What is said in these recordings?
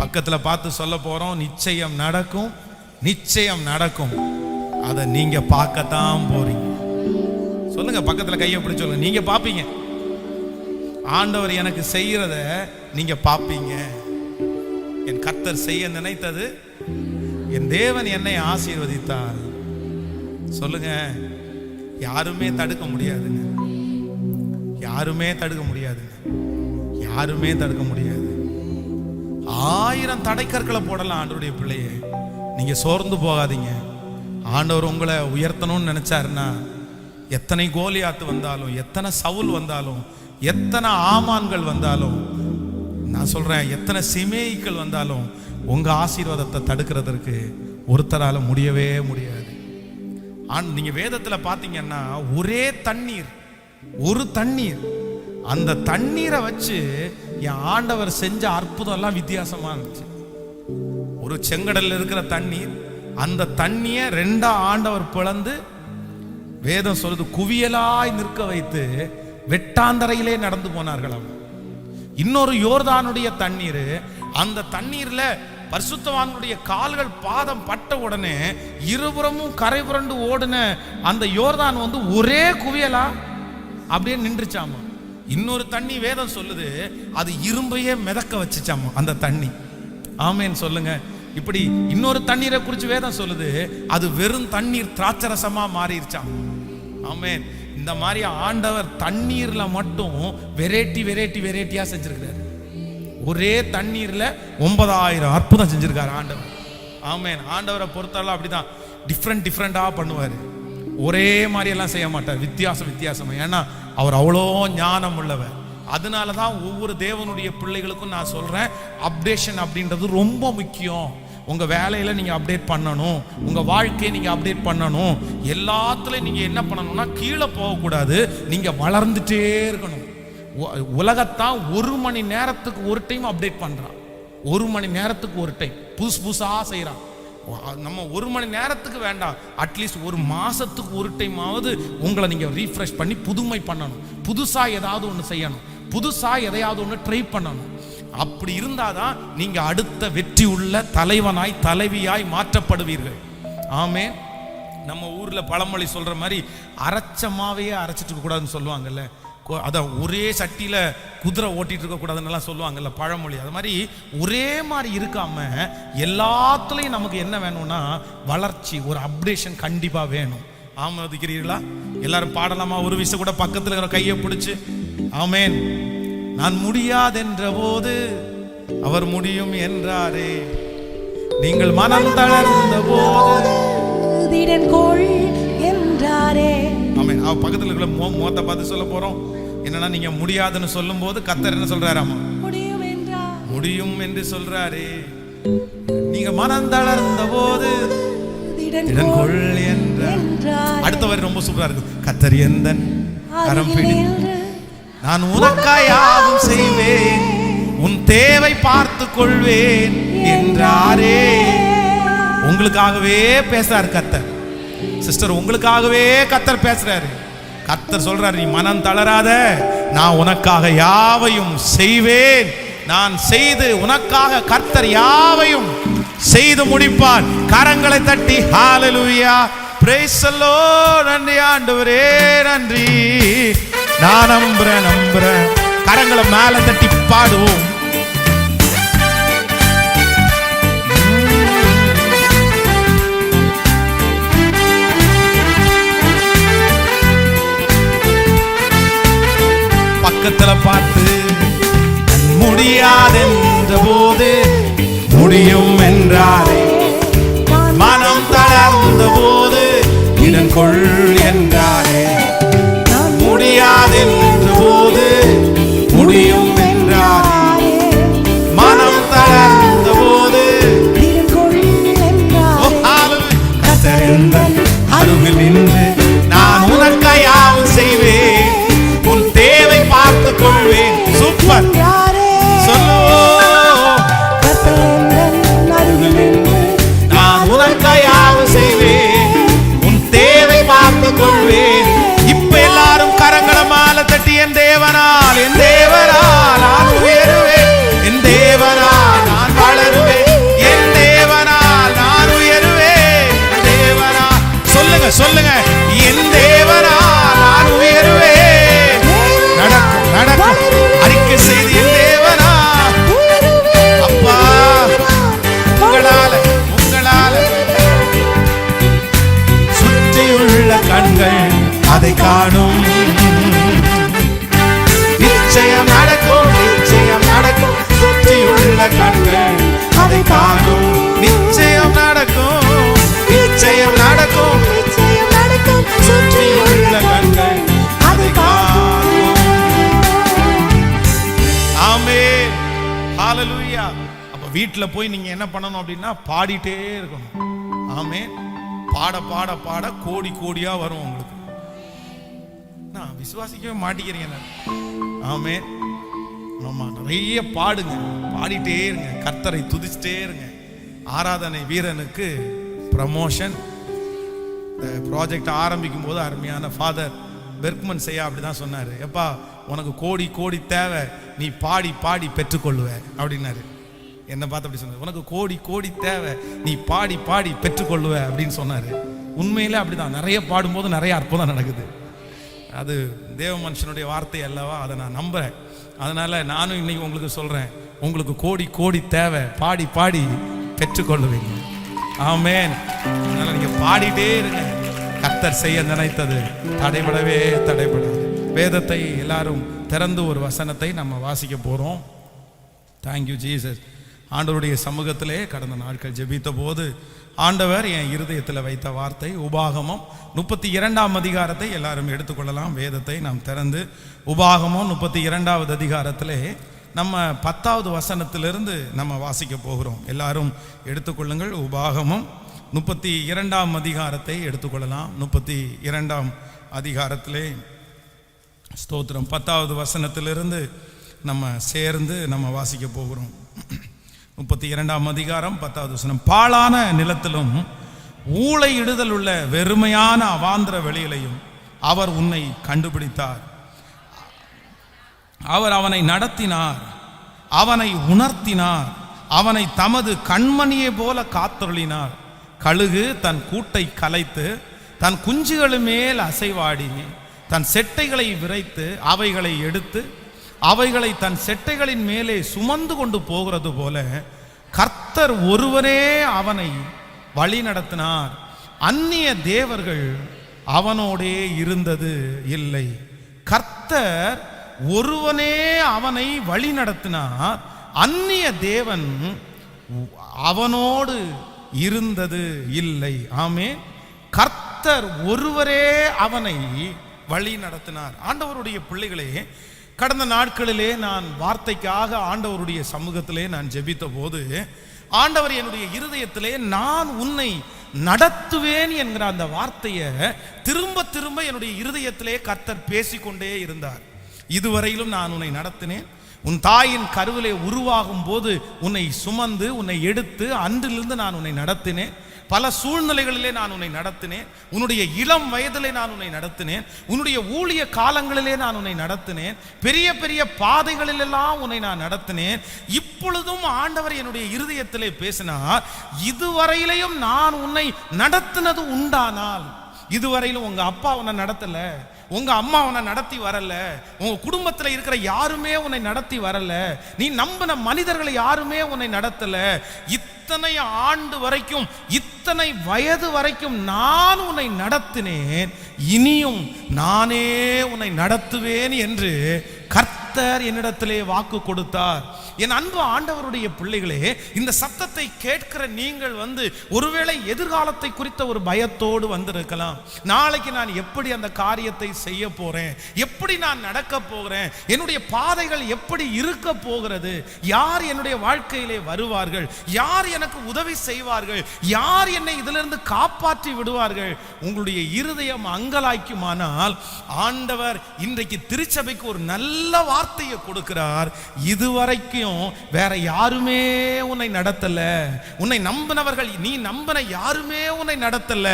பக்கத்துல பார்த்து சொல்ல போறோம், நிச்சயம் நடக்கும், நிச்சயம் நடக்கும். அதை நீங்க பார்க்கத்தான் போறீங்க. சொல்லுங்க, பக்கத்துல கையை பிடிச்சு சொல்லுங்க, நீங்க பாப்பீங்க. ஆண்டவர் எனக்கு செய்யறத நீங்க பாப்பீங்க. என் கர்த்தர் செய்ய நினைத்தது, என் தேவன் என்னை ஆசீர்வதித்தார். சொல்லுங்க, யாருமே தடுக்க முடியாதுங்க, யாருமே தடுக்க முடியாதுங்க, யாருமே தடுக்க முடியாது. 1000 தடைக்கற்களை போடலாம் ஆண்டவருடைய பிள்ளையே. நீங்க சோர்ந்து போகாதீங்க. ஆண்டவர் உங்களை உயர்த்தணும்னு நினைச்சாருன்னா, எத்தனை கோலியாத்து வந்தாலும், எத்தனை சவுல் வந்தாலும், எத்தனை ஆமான்கள் வந்தாலும், நான் சொல்றேன் எத்தனை சிமேய்கள் வந்தாலும், உங்க ஆசீர்வாதத்தை தடுக்கிறதற்கு ஒருத்தரால முடியவே முடியாது. நீங்க வேதத்துல பாத்தீங்கன்னா ஒரே தண்ணீர், ஒரு தண்ணீர், அந்த தண்ணீரை வச்சு என் ஆண்டவர் செஞ்ச அற்புதம் எல்லாம் வித்தியாசமா இருந்துச்சு. ஒரு செங்கடல்ல இருக்கிற தண்ணீர், அந்த தண்ணியை 2 ஆண்டவர் பிளந்து, வேதம் சொல்லுது, குவியலாய் நிற்க வைத்து வெட்டாந்தரையிலே நடந்து போனார்களாம். இன்னொரு யோர்தானுடைய தண்ணீர், அந்த தண்ணீர்ல பரிசுத்தவான்களுடைய கால்கள் பாதம் பட்ட உடனே இருபுறமும் கரை புரண்டு ஓடுன அந்த யோர்தான் ஒரே குவியலா அப்படியே நின்றுச்சாமா. இன்னொரு தண்ணி வேதம் சொல்லுது, அது இரும்பையே மிதக்க வச்சுச்சாமா அந்த தண்ணி. ஆமேன் சொல்லுங்க. இப்படி இன்னொரு தண்ணீரை குறிச்சு வேதம் சொல்லுது, அது வெறும் தண்ணீர் திராட்சரசமா மாறிடுச்சாம். ஆமேன். இந்த மாதிரி ஆண்டவர் தண்ணீர்ல மட்டும் வெரைட்டி வெரைட்டி வெரைட்டியா செஞ்சிருக்கிறார். ஒரே தண்ணீர்ல 9000 அற்புதம் செஞ்சிருக்காரு ஆண்டவர். ஆமேன். ஆண்டவரை பொறுத்தவரை அப்படிதான் டிஃப்ரெண்டா பண்ணுவாரு. ஒரே மாதிரி எல்லாம் செய்ய மாட்டார், வித்தியாசமா. ஏன்னா அவர் அவ்வளோ ஞானம் உள்ளவர். அதனாலதான் ஒவ்வொரு தேவனுடைய பிள்ளைகளுக்கும் நான் சொல்றேன், அப்டேஷன் அப்படின்றது ரொம்ப முக்கியம். உங்க வேலையில நீங்க அப்டேட் பண்ணணும், உங்க வாழ்க்கையை நீங்க அப்டேட் பண்ணணும். எல்லாத்துலயும் நீங்க என்ன பண்ணணும்னா, கீழே போகக்கூடாது, நீங்க வளர்ந்துட்டே இருக்கணும். உலகத்தான் 1 மணி நேரத்துக்கு ஒரு டைம் அப்டேட் பண்றான். 1 மணி நேரத்துக்கு ஒரு டைம் புதுசா செய்யறான். நம்ம 1 மணி நேரத்துக்கு வேண்டாம், அட்லீஸ்ட் 1 மாசத்துக்கு ஒரு டைம் ஆவது உங்களை நீங்க ரீஃப்ரெஷ் பண்ணி புதுமை பண்ணணும். புதுசா ஏதாவது ஒன்று செய்யணும், புதுசா எதையாவது ஒன்று ட்ரை பண்ணணும். அப்படி இருந்தாதான் நீங்க அடுத்த வெற்றி உள்ள தலைவனாய் தலைவியாய் மாற்றப்படுவீர்கள். ஆமே. நம்ம ஊர்ல பழமொழி சொல்ற மாதிரி, அரைச்சமாவையே அரைச்சிட்டு இருக்க கூடாதுன்னு சொல்லுவாங்கல்ல. அதான் ஒரே சட்டியில குதிரை ஓட்டிட்டு இருக்க கூடாதுன்னு சொல்லுவாங்கல்ல பழமொழி. அது மாதிரி ஒரே மாதிரி இருக்காம எல்லாத்துலயும் நமக்கு என்ன வேணும்னா வளர்ச்சி, ஒரு அப்டேஷன் கண்டிப்பா வேணும். ஆமதிக்கிறீர்களா? எல்லாரும் பாடலாமா? ஒரு விஷயம் கூட பக்கத்துல இருக்கிற கையை பிடிச்சு. ஆமேன். நான் முடியாதென்ற போது அவர் முடியும் என்றாரே, நீங்கள் மனம் தளர்ந்த போது என்றாரே. ஆமேன். அவ பக்கத்துல இருக்கிற முகத்தை பார்த்து சொல்ல போறோம் என்னன்னா, நீங்க முடியாதுன்னு சொல்லும் போது கர்த்தர் என்ன சொல்றாராமா? முடியும் என்று சொல்றாரே. நீங்க மனம் தளர்ந்த போது அடுத்தவர் ரொம்ப சூப்பரா இருக்கு. கர்த்தர் எந்தன் கரம் பிடித்து நான் உனக்காய் யாவும் செய்வேன், உன் தேவை பார்த்து கொள்வேன் என்றாரே. உங்களுக்காகவே பேசுறாரு கர்த்தர். சிஸ்டர், உங்களுக்காகவே கர்த்தர் பேசுறாரு. கர்த்தர் சொல்றாரு, நீ மனம் தளராத, நான் உனக்காக யாவையும் செய்வேன். நான் செய்து உனக்காக கர்த்தர் யாவையும் செய்து முடிப்பார். கரங்களை தட்டி ஹalleluya, praise the Lord. நன்றி ஆண்டவரே, நன்றி. நான் நம்புறேன். கரங்களை மேல தட்டி பாடுவோம். பக்கத்துல பார்த்து, முடியாதென்ற போது முடியும் என்றாரே, மனம் தளர்ந்த போது இடங்கொள் என்றாரே, முடியாதென்ற போது முடியும் என்றாரே, மனம் தளர்ந்த போது அருகில் நின்று நான் உனக்காய் யாவும் செய்வேன், உன் தேவை பார்த்துக் கொள்வேன். சூப்பர். சொல்லுவோம். ஹalleluya. அப்ப வீட்டுல போய் நீங்க என்ன பண்ணணும் அப்படின்னா பாடிட்டே இருக்கணும். ஆமென். பாட பாட பாட கோடி கோடியா வரும் உங்களுக்கு. நான் விசுவாசிக்கவே மாட்டேங்கிறீங்க. ஆமென். ஆமா, நிறைய பாடுங்க, பாடிட்டே இருங்க, கர்த்தரை துதிச்சிட்டே இருங்க. ஆராதனை வீரனுக்கு ப்ரமோஷன். இந்த ப்ராஜெக்ட் ஆரம்பிக்கும் போது அருமையான ஃபாதர் பெர்க்மன் செய்ய அப்படிதான் சொன்னாரு. எப்பா உனக்கு கோடி கோடி தேவை, நீ பாடி பாடி பெற்றுக்கொள்ளுவ அப்படின்னாரு. என்ன பார்த்து அப்படி சொன்னாரு, உனக்கு கோடி கோடி தேவை, நீ பாடி பாடி பெற்றுக்கொள்ளுவ அப்படின்னு சொன்னாரு. உண்மையிலே அப்படிதான். நிறைய பாடும்போது நிறைய அற்புதம் நடக்குது. அது தேவ மனுஷனுடைய வார்த்தை அல்லவா, அதை நான் நம்புறேன். அதனால நானும் இன்னைக்கு உங்களுக்கு சொல்றேன், உங்களுக்கு கோடி கோடி தேவை, பாடி பாடி பெற்றுக்கொள்ளுவீங்க. ஆமென். அதனால நீங்க பாடிட்டே இருங்க. கர்த்தர் செய்ய நினைத்தது தடைபடவே தடைபடாது. வேதத்தை எல்லாரும் திறந்து ஒரு வசனத்தை நம்ம வாசிக்க போறோம். Thank you Jesus. ஆண்டவருடைய சமூகத்திலே கடந்த நாட்கள் ஜெபித்த போது ஆண்டவர் என் இருதயத்தில் வைத்த வார்த்தை உபாகமம் 32ஆம் அதிகாரத்தை எல்லாரும் எடுத்துக்கொள்ளலாம். வேதத்தை நாம் திறந்து உபாகமம் 32வது அதிகாரத்திலே நம்ம 10வது வசனத்திலிருந்து நம்ம வாசிக்க போகிறோம். எல்லாரும் எடுத்துக்கொள்ளுங்கள். உபாகமம் 32ஆம் அதிகாரத்தை எடுத்துக்கொள்ளலாம். 32ஆம் அதிகாரத்திலே ஸ்தோத்திரம் 10வது வசனத்திலிருந்து நம்ம சேர்ந்து நம்ம வாசிக்க போகிறோம். 32ஆம் அதிகாரம் 10வது வசனம். பாழான நிலத்திலும் ஊளையிடுதல் உள்ள வெறுமையான அவாந்திர வெளியிலையும் அவர் உன்னை கண்டுபிடித்தார். அவர் அவனை நடத்தினார், அவனை உணர்த்தினார், அவனை தமது கண்மணியை போல காத்தருளினார். கழுகு தன் கூட்டை கலைத்து தன் குஞ்சுகள் மேல் அசைவாடி தன் செட்டைகளை விரைத்து அவைகளை எடுத்து அவைகளை தன் செட்டைகளின் மேலே சுமந்து கொண்டு போகிறது போல கர்த்தர் ஒருவரே அவனை வழி நடத்தினார். அந்நிய தேவர்கள் அவனோடே இருந்தது இல்லை. கர்த்தர் ஒருவனே அவனை வழி நடத்தினார், அந்நிய தேவன் அவனோடு இருந்தது இல்லை. ஆமென். கர்த்தர் ஒருவரே அவனை வழி நடத்தினார். ஆண்டவருடைய பிள்ளைகளே, கடந்த நாட்களிலே நான் வார்த்தைக்காக ஆண்டவருடைய சமூகத்திலே நான் ஜெபித்த போது ஆண்டவர் என்னுடைய இருதயத்திலே நான் உன்னை நடத்துவேன் என்கிற அந்த வார்த்தையை திரும்ப திரும்ப என்னுடைய இருதயத்திலே கர்த்தர் பேசிக்கொண்டே இருந்தார். இதுவரையிலும் நான் உன்னை நடத்தினேன், உன் தாயின் கருவிலே உருவாகும் போது உன்னை சுமந்து உன்னை எடுத்து அன்றிலிருந்து நான் உன்னை நடத்தினேன். பல சூழ்நிலைகளிலே நான் உன்னை நடத்தினேன். உன்னுடைய இளம் வயதிலே நான் உன்னை நடத்தினேன். உன்னுடைய ஊழிய காலங்களிலே நான் உன்னை நடத்தினேன். பெரிய பெரிய பாதைகளிலெல்லாம் உன்னை நான் நடத்தினேன். இப்பொழுதும் ஆண்டவர் என்னுடைய இருதயத்திலே பேசினார், இதுவரையிலையும் நான் உன்னை நடத்தினது உண்டானால், இதுவரையிலும் உங்க அப்பா உன்னை நடத்தல, உங்க அம்மா உன்னை நடத்தி வரல, உங்க குடும்பத்தில் இருக்கிற யாருமே உன்னை நடத்தி வரல, நீ நம்பின மனிதர்களை யாருமே உன்னை நடத்தல, இத்தனை ஆண்டு வரைக்கும் இத்தனை வயது வரைக்கும் நான் உன்னை நடத்தினேன், இனியும் நானே உன்னை நடத்துவேன் என்று கர்த்தர் என்னிடத்திலே வாக்கு கொடுத்தார். என் அன்பு ஆண்டவருடைய பிள்ளைகளே, இந்த சத்தத்தை கேட்கிற நீங்கள் ஒருவேளை எதிர்காலத்தை குறித்த ஒரு பயத்தோடு வந்திருக்கலாம். நாளைக்கு நான் எப்படி அந்த காரியத்தை செய்ய போறேன், எப்படி நான் நடக்க போகிறேன், என்னுடைய பாதைகள் எப்படி இருக்க போகிறது, யார் என்னுடைய வாழ்க்கையிலே வருவார்கள், யார் எனக்கு உதவி செய்வார்கள், யார் என்னை இதிலிருந்து காப்பாற்றி விடுவார்கள். உங்களுடைய இருதயம் அங்கலாய்க்குமானால் ஆண்டவர் இன்றைக்கு திருச்சபைக்கு ஒரு நல்ல வார்த்தையை கொடுக்கிறார். இதுவரைக்கும் வேற யாருமே உன்னை நடத்தல, உன்னை நம்பினவர்கள், நீ நம்பின யாருமே உன்னை நடத்தல.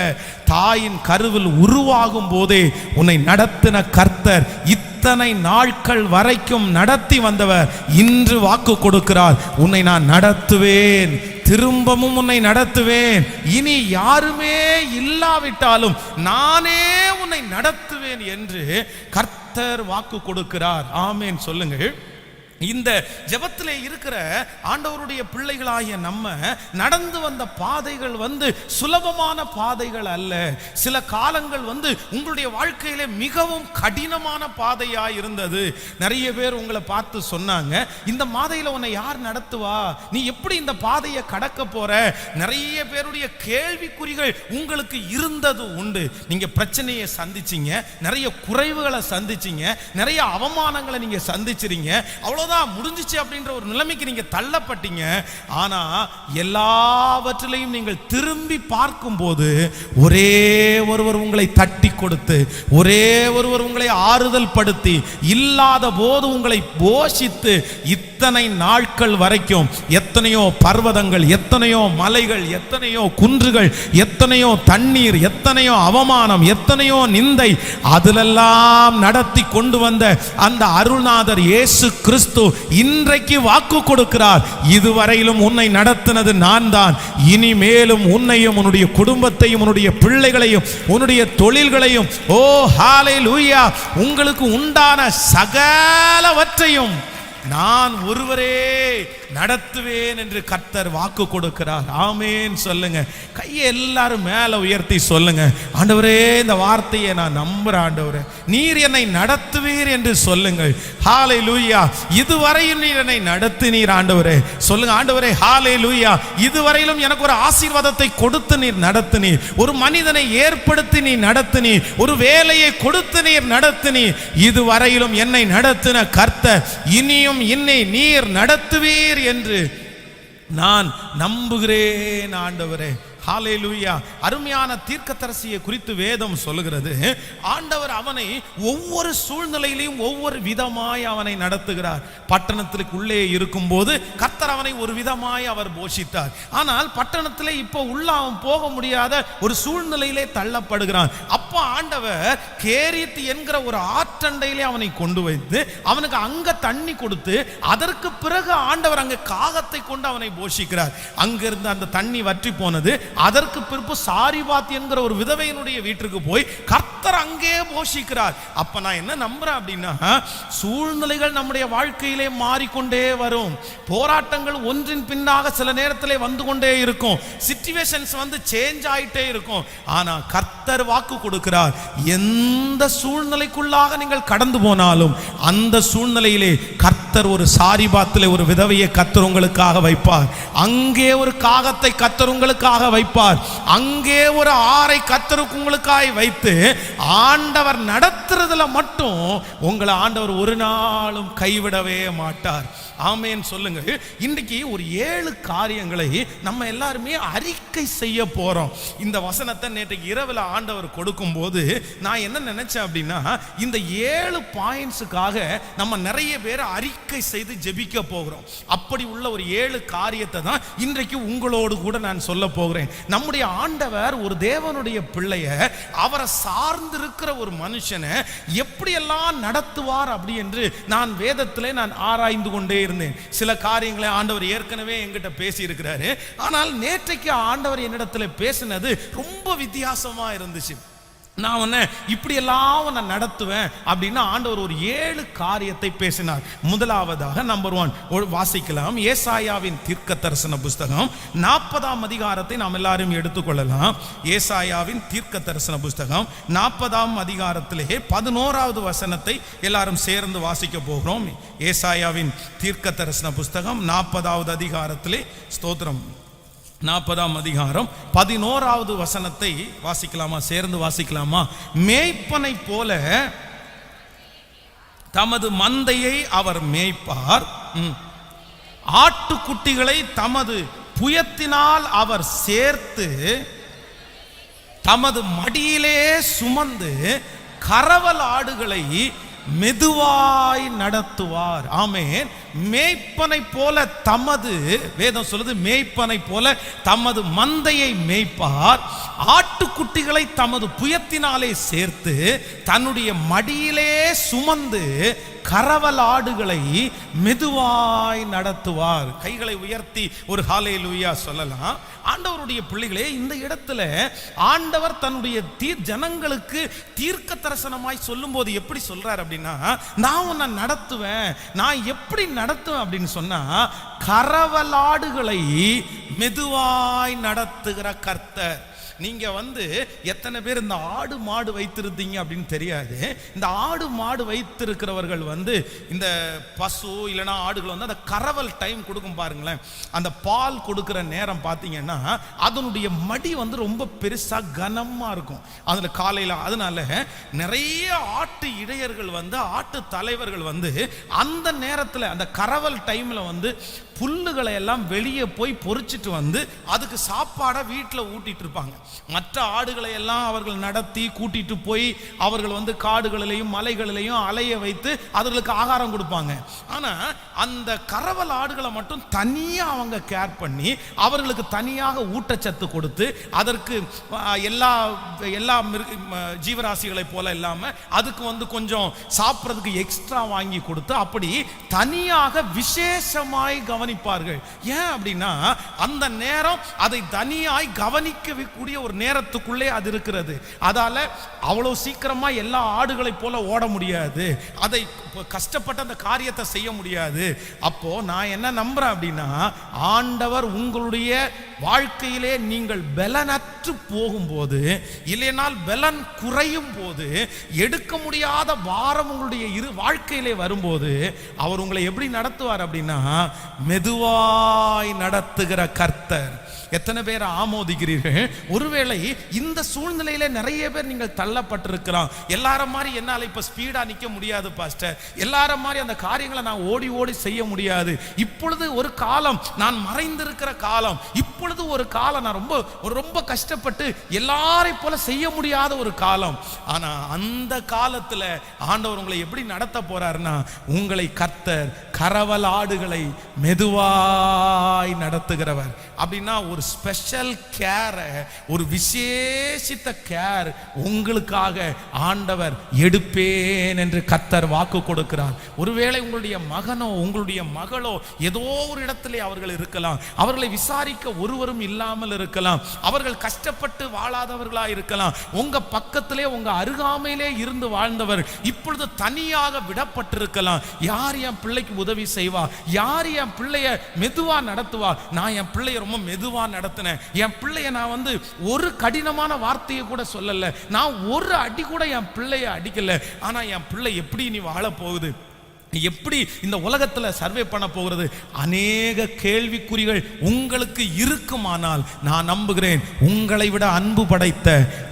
தாயின் கருவில் உருவாகும் போதே உன்னை நடத்தின கர்த்தர் இத்தனை நாட்கள் வரைக்கும் நடத்தி வந்தவர் இன்று வாக்கு கொடுக்கிறார், உன்னை நான் நடத்துவேன், திரும்பவும் உன்னை நடத்துவேன், இனி யாருமே இல்லாவிட்டாலும் நானே உன்னை நடத்துவேன் என்று கர்த்தர் வாக்கு கொடுக்கிறார். ஆமென் சொல்லுங்கள். இந்த ஜெபத்திலே இருக்கிற ஆண்டவருடைய பிள்ளைகளாகிய நம்ம நடந்து வந்த பாதைகள் சுலபமான பாதைகள் அல்ல. சில காலங்கள் உங்களுடைய வாழ்க்கையிலே மிகவும் கடினமான பாதையாய் இருந்தது. நிறைய பேர் உங்களை பார்த்து சொன்னாங்க, இந்த பாதையில உன்னை யார் நடத்துவா, நீ எப்படி இந்த பாதையை கடக்க போற. நிறைய பேருடைய கேள்விக்குறிகள் உங்களுக்கு இருந்தது உண்டு. நீங்க பிரச்சனையை சந்திச்சீங்க, நிறைய குறைவுகளை சந்திச்சீங்க, நிறைய அவமானங்களை நீங்க சந்திச்சிருங்க. அவ்வளவு அவ்வளவுதான் முடிஞ்சிச்சு அப்படின்ற ஒரு நிலைமைக்கு நீங்க தள்ளப்பட்டீங்க. ஆனா எல்லாவற்றிலையும் நீங்கள் திரும்பி பார்க்கும்போது ஒரே ஒருவர் உங்களை தட்டி கொடுத்து, ஒரே ஒருவர் உங்களை ஆறுதல் படுத்தி, இல்லாத போது உங்களை போஷித்து, இத்தனை நாட்கள் வரைக்கும் எத்தனையோ பர்வதங்கள், எத்தனையோ மலைகள், எத்தனையோ குன்றுகள், எத்தனையோ தண்ணீர், எத்தனையோ அவமானம், எத்தனையோ நிந்தை, அதிலெல்லாம் நடத்தி கொண்டு வந்த அந்த அருள்நாதர் இயேசு கிறிஸ்து இன்றைக்கு வாக்கு கொடுக்கிறார், இதுவரையிலும் உன்னை நடத்தினது நான் தான், இனிமேலும் உன்னையும் உன்னுடைய குடும்பத்தையும் உன்னுடைய பிள்ளைகளையும் உன்னுடைய தொழில்களையும், ஓ ஹல்லேலூயா, உங்களுக்கு உண்டான சகலவற்றையும் நான் ஒருவரே நடத்துவேன் என்று கர்த்தர் வாக்கு கொடுக்கிறார். ஆமென் சொல்லுங்க. கையை எல்லாரும் மேல உயர்த்தி சொல்லுங்க, ஆண்டவரே இந்த வார்த்தையை நான் நம்புறேன், ஆண்டவரே நீர் என்னை நடத்துவீர் என்று சொல்லுங்கள். ஹல்லேலூயா. இதுவரையும் நீர் என்னை நடத்தினீர் ஆண்டவரே. சொல்லுங்க, ஆண்டவரே ஹல்லேலூயா, இதுவரையிலும் எனக்கு ஒரு ஆசீர்வாதத்தை கொடுத்து நீர் நடத்தினீர், ஒரு மனிதனை ஏற்படுத்தி நீர் நடத்தினீர், ஒரு வேலையை கொடுத்து நீர் நடத்தினீர், இதுவரையிலும் என்னை நடத்தின கர்த்தர் இனியும் என்னை நீர் நடத்துவீர் என்று நான் நம்புகிறேன் ஆண்டவரே. ஹல்லேலூயா. அருமையான தீர்க்கதரிசியை குறித்து வேதம் சொல்லுகிறது, ஆண்டவர் அவனை ஒவ்வொரு சூழ்நிலையிலும் ஒவ்வொரு விதமாய் அவனை நடத்துகிறார். பட்டணத்திற்கு உள்ளே இருக்கும்போது கர்த்தர் அவனை ஒரு விதமாய் அவர் போஷித்தார். ஆனால் பட்டணத்திலே இப்போ உள்ள அவன் போக முடியாத ஒரு சூழ்நிலையிலே தள்ளப்படுகிறான். அப்போ ஆண்டவர் கேரித் என்கிற ஒரு ஆற்றண்டையிலே அவனை கொண்டு வைத்து அவனுக்கு அங்க தண்ணி கொடுத்து, அதற்கு பிறகு ஆண்டவர் அங்கே காகத்தை கொண்டு அவனை போஷிக்கிறார். அங்கிருந்து அந்த தண்ணி வற்றி போனது. அதற்கு பிறகு சாரிபாத் என்கிற ஒரு விதவையினுடைய வீட்டுக்கு போய் கர்த்தர் அங்கே போஷிக்கிறார். அப்ப நான் என்ன நம்புறேன் அப்படின்னா, சூழ்நிலைகள் நம்முடைய வாழ்க்கையிலே மாறிக்கொண்டே வரும், போராட்டங்கள் ஒன்றின் பின்னாக சில நேரத்திலே வந்து கொண்டே இருக்கும், சிச்சுவேஷன்ஸ் வந்து சேஞ்ச் ஆயிட்டே இருக்கும். ஆனா கர்த்தர் வாக்கு கொடுக்கிறார், எந்த சூழ்நிலைக்குள்ளாக நீங்கள் கடந்து போனாலும் அந்த சூழ்நிலையிலே கர்த்தர் ஒரு சாரிபாத்திலே ஒரு விதவையை கர்த்தர் உங்களுக்காக வைப்பார், அங்கே ஒரு காகத்தை கர்த்தர் உங்களுக்காக வைப்பார், அங்கே ஒரு ஆறை கர்த்தருக்கு உங்களுக்காக வைத்து ஆண்டவர் நடத்துறதுல மட்டும் உங்களை ஆண்டவர் ஒரு நாளும் கைவிடவே மாட்டார். ஆமென் சொல்லுங்க. இன்றைக்கு ஒரு 7 காரியங்களை நம்ம எல்லாருமே அறிக்கை செய்ய போறோம். இந்த வசனத்தை நேற்றைக்கு இரவில் ஆண்டவர் கொடுக்கும் போது நான் என்ன நினைச்சேன் அப்படின்னா, இந்த 7 பாயிண்ட்ஸுக்காக நம்ம நிறைய பேர் அறிக்கை செய்து ஜெபிக்க போகிறோம். அப்படி உள்ள ஒரு 7 காரியத்தை தான் இன்றைக்கு உங்களோடு கூட நான் சொல்ல போகிறேன். நம்முடைய ஆண்டவர் ஒரு தேவனுடைய பிள்ளைய, அவரை சார்ந்திருக்கிற ஒரு மனுஷனை எப்படியெல்லாம் நடத்துவார் அப்படி என்று நான் வேதத்திலே நான் ஆராய்ந்து கொண்டே இருந்தேன். சில காரியங்களை ஆண்டவர் ஏற்கனவே என்கிட்ட பேசி இருக்கிறாரு. ஆனால் நேற்றைக்கு ஆண்டவர் என்னிடத்துல பேசினது ரொம்ப வித்தியாசமா இருந்துச்சு. நான் உன்னை இப்படியெல்லாம் உன்னை நடத்துவேன் அப்படின்னு ஆண்டவர் ஒரு 7 காரியத்தை பேசினார். முதலாவதாக நம்பர் 1 வாசிக்கலாம். ஏசாயாவின் தீர்க்கதரிசன புஸ்தகம் 40ஆம் அதிகாரத்தை நாம் எல்லாரும் எடுத்துக்கொள்ளலாம். ஏசாயாவின் தீர்க்கதரிசன புஸ்தகம் 40ஆம் அதிகாரத்திலே 11வது வசனத்தை எல்லாரும் சேர்ந்து வாசிக்க போகிறோம். ஏசாயாவின் தீர்க்கதரிசன புஸ்தகம் 40வது அதிகாரத்திலே, ஸ்தோத்திரம், 40ஆம் அதிகாரம் 11வது வசனத்தை வாசிக்கலாமா? சேர்ந்து வாசிக்கலாமா? மேய்ப்பனை போல தமது மந்தையை அவர் மேய்ப்பார், ஆட்டுக்குட்டிகளை தமது புயத்தினால் அவர் சேர்த்து தமது மடியிலே சுமந்து கரவல் ஆடுகளை மெதுவாய் நடத்துவார். ஆமென். மேய்ப்பனை போல தமது, வேதம் சொல்லுது, மேய்ப்பனை போல தமது மந்தையை மேய்ப்பார், ஆட்டுக்குட்டிகளை தமது புயத்தினாலே சேர்த்து தன்னுடைய மடியிலே சுமந்து கரவல் ஆடுகளை மெதுவாய் நடத்துவார். கைகளை உயர்த்தி ஒரு ஹல்லேலூயா சொல்லலாம். ஆண்டவருடைய பிள்ளைகளே, இந்த இடத்துல ஆண்டவர் தன்னுடைய ஜனங்களுக்கு தீர்க்க தரிசனமாய் சொல்லும் போது எப்படி சொல்றார் அப்படின்னா, நான் உன்னை நடத்துவேன். நான் எப்படி நடத்துவேன் அப்படின்னு சொன்னா, கரவலாடுகளை மெதுவாய் நடத்துகிற கர்த்தர். நீங்க எத்தனை பேர் இந்த ஆடு மாடு வைத்திருந்தீங்க அப்படின்னு தெரியாது. இந்த ஆடு மாடு வைத்திருக்கிறவர்கள் இந்த பசு இல்லைன்னா ஆடுகள் அந்த கறவல் டைம் கொடுக்கும் பாருங்களேன். அந்த பால் கொடுக்கிற நேரம் பார்த்தீங்கன்னா அதனுடைய மடி ரொம்ப பெருசா கனமா இருக்கும் அதுல காலையில. அதனால நிறைய ஆட்டு இடையர்கள் ஆட்டு தலைவர்கள் அந்த நேரத்தில் அந்த கறவல் டைம்ல புல்லுகளை எல்லாம் வெளியே போய் பொறிச்சிட்டு அதுக்கு சாப்பாடை வீட்டில் ஊட்டிட்டு இருப்பாங்க. மற்ற ஆடுகளை எல்லாம் அவர்கள் நடத்தி கூட்டிட்டு போய் அவர்கள் காடுகளிலையும் மலைகளிலையும் அலைய வைத்து அவர்களுக்கு ஆகாரம் கொடுப்பாங்க. ஆனா அந்த கறவல் ஆடுகளை மட்டும் தனியா அவங்க கேர் பண்ணி அவர்களுக்கு தனியாக ஊட்டச்சத்து கொடுத்து அதற்கு எல்லா எல்லா ஜீவராசிகளை போல இல்லாம அதுக்கு கொஞ்சம் சாப்பிட்றதுக்கு எக்ஸ்ட்ரா வாங்கி கொடுத்து அப்படி தனியாக விசேஷமாய் கவனிப்பார்கள். ஏன் அப்படின்னா அந்த நேரம் அதை தனியாய் கவனிக்கக்கூடிய ஒரு நேரத்துக்குள்ளே அது இருக்கிறது. அதால அவ்வளவு சீக்கிரமா எல்லா ஆடுகளை போல ஓட முடியாது, அதை கஷ்டப்பட்ட அந்த காரியத்தை செய்ய முடியாது. அப்போ நான் என்ன நம்புறேன் அப்படின்னா ஆண்டவர் உங்களுடைய வாழ்க்கையிலே நீங்கள் பலனற்று போகும்போது இல்லைனால் பலன் குறையும் போது எடுக்க முடியாத பாரம் உங்களுடைய வாழ்க்கையிலே வரும்போது அவர் உங்களை எப்படி நடத்துவார் அப்படின்னா மெதுவாய் நடத்துகிற கர்த்தர். எத்தனை பேர் ஆமோதிக்கிறீர்கள்? ஒருவேளை இந்த சூழ்நிலையில நிறைய பேர் நீங்கள் தள்ளப்பட்டிருக்கலாம். எல்லாரும் மாதிரி என்னால் இப்ப ஸ்பீடா நிக்க முடியாது பாஸ்டர், எல்லாரும் மாதிரி அந்த காரியங்களை நான் ஓடி ஓடி செய்ய முடியாது. இப்பொழுது ஒரு காலம் நான் மறைந்திருக்கிற காலம், இப்பொழுது ஒரு காலம் நான் ரொம்ப கஷ்டப்பட்டு எல்லாரை போல செய்ய முடியாத ஒரு காலம். ஆனா அந்த காலத்துல ஆண்டவர் உங்களை எப்படி நடத்த போறாருன்னா உங்களை கர்த்தர் கறவல் ஆடுகளை மெதுவாய் நடத்துகிறவர். அப்படின்னா ஒரு ஸ்பெஷல் கேர், ஒரு விசேஷித்த கேர் உங்களுக்காக ஆண்டவர் எடுப்பேன் என்று கர்த்தர் வாக்கு கொடுக்கிறார். ஒருவேளை உங்களுடைய மகனோ உங்களுடைய மகளோ ஏதோ ஒரு இடத்திலே அவர்கள் இருக்கலாம், அவர்களை விசாரிக்க ஒருவரும் இல்லாமல் இருக்கலாம், அவர்கள் கஷ்டப்பட்டு வாழாதவர்களா இருக்கலாம், உங்க பக்கத்திலே உங்க அருகாமையிலே இருந்து வாழ்ந்தவர் இப்பொழுது தனியாக விடப்பட்டிருக்கலாம். யார் என் பிள்ளைக்கு உதவி செய்வா, யார் என் பிள்ளைய மெதுவா நடத்துவா? நான் என் பிள்ளைய ரொம்ப மெதுவா நடத்தினேன், என் பிள்ளைய நான் ஒரு கடினமான வார்த்தையை கூட சொல்லல, நான் ஒரு அடி கூட என் பிள்ளைய அடிக்கல, ஆனா என் பிள்ளை எப்படி நீ வாழ போகுது, எப்படி இந்த உலகத்தில் சர்வே பண்ண போகிறது? அநேக கேள்விக்குறிகள் உங்களுக்கு இருக்குமானால் நான் நம்புகிறேன் உங்களை விட அன்பு படைத்த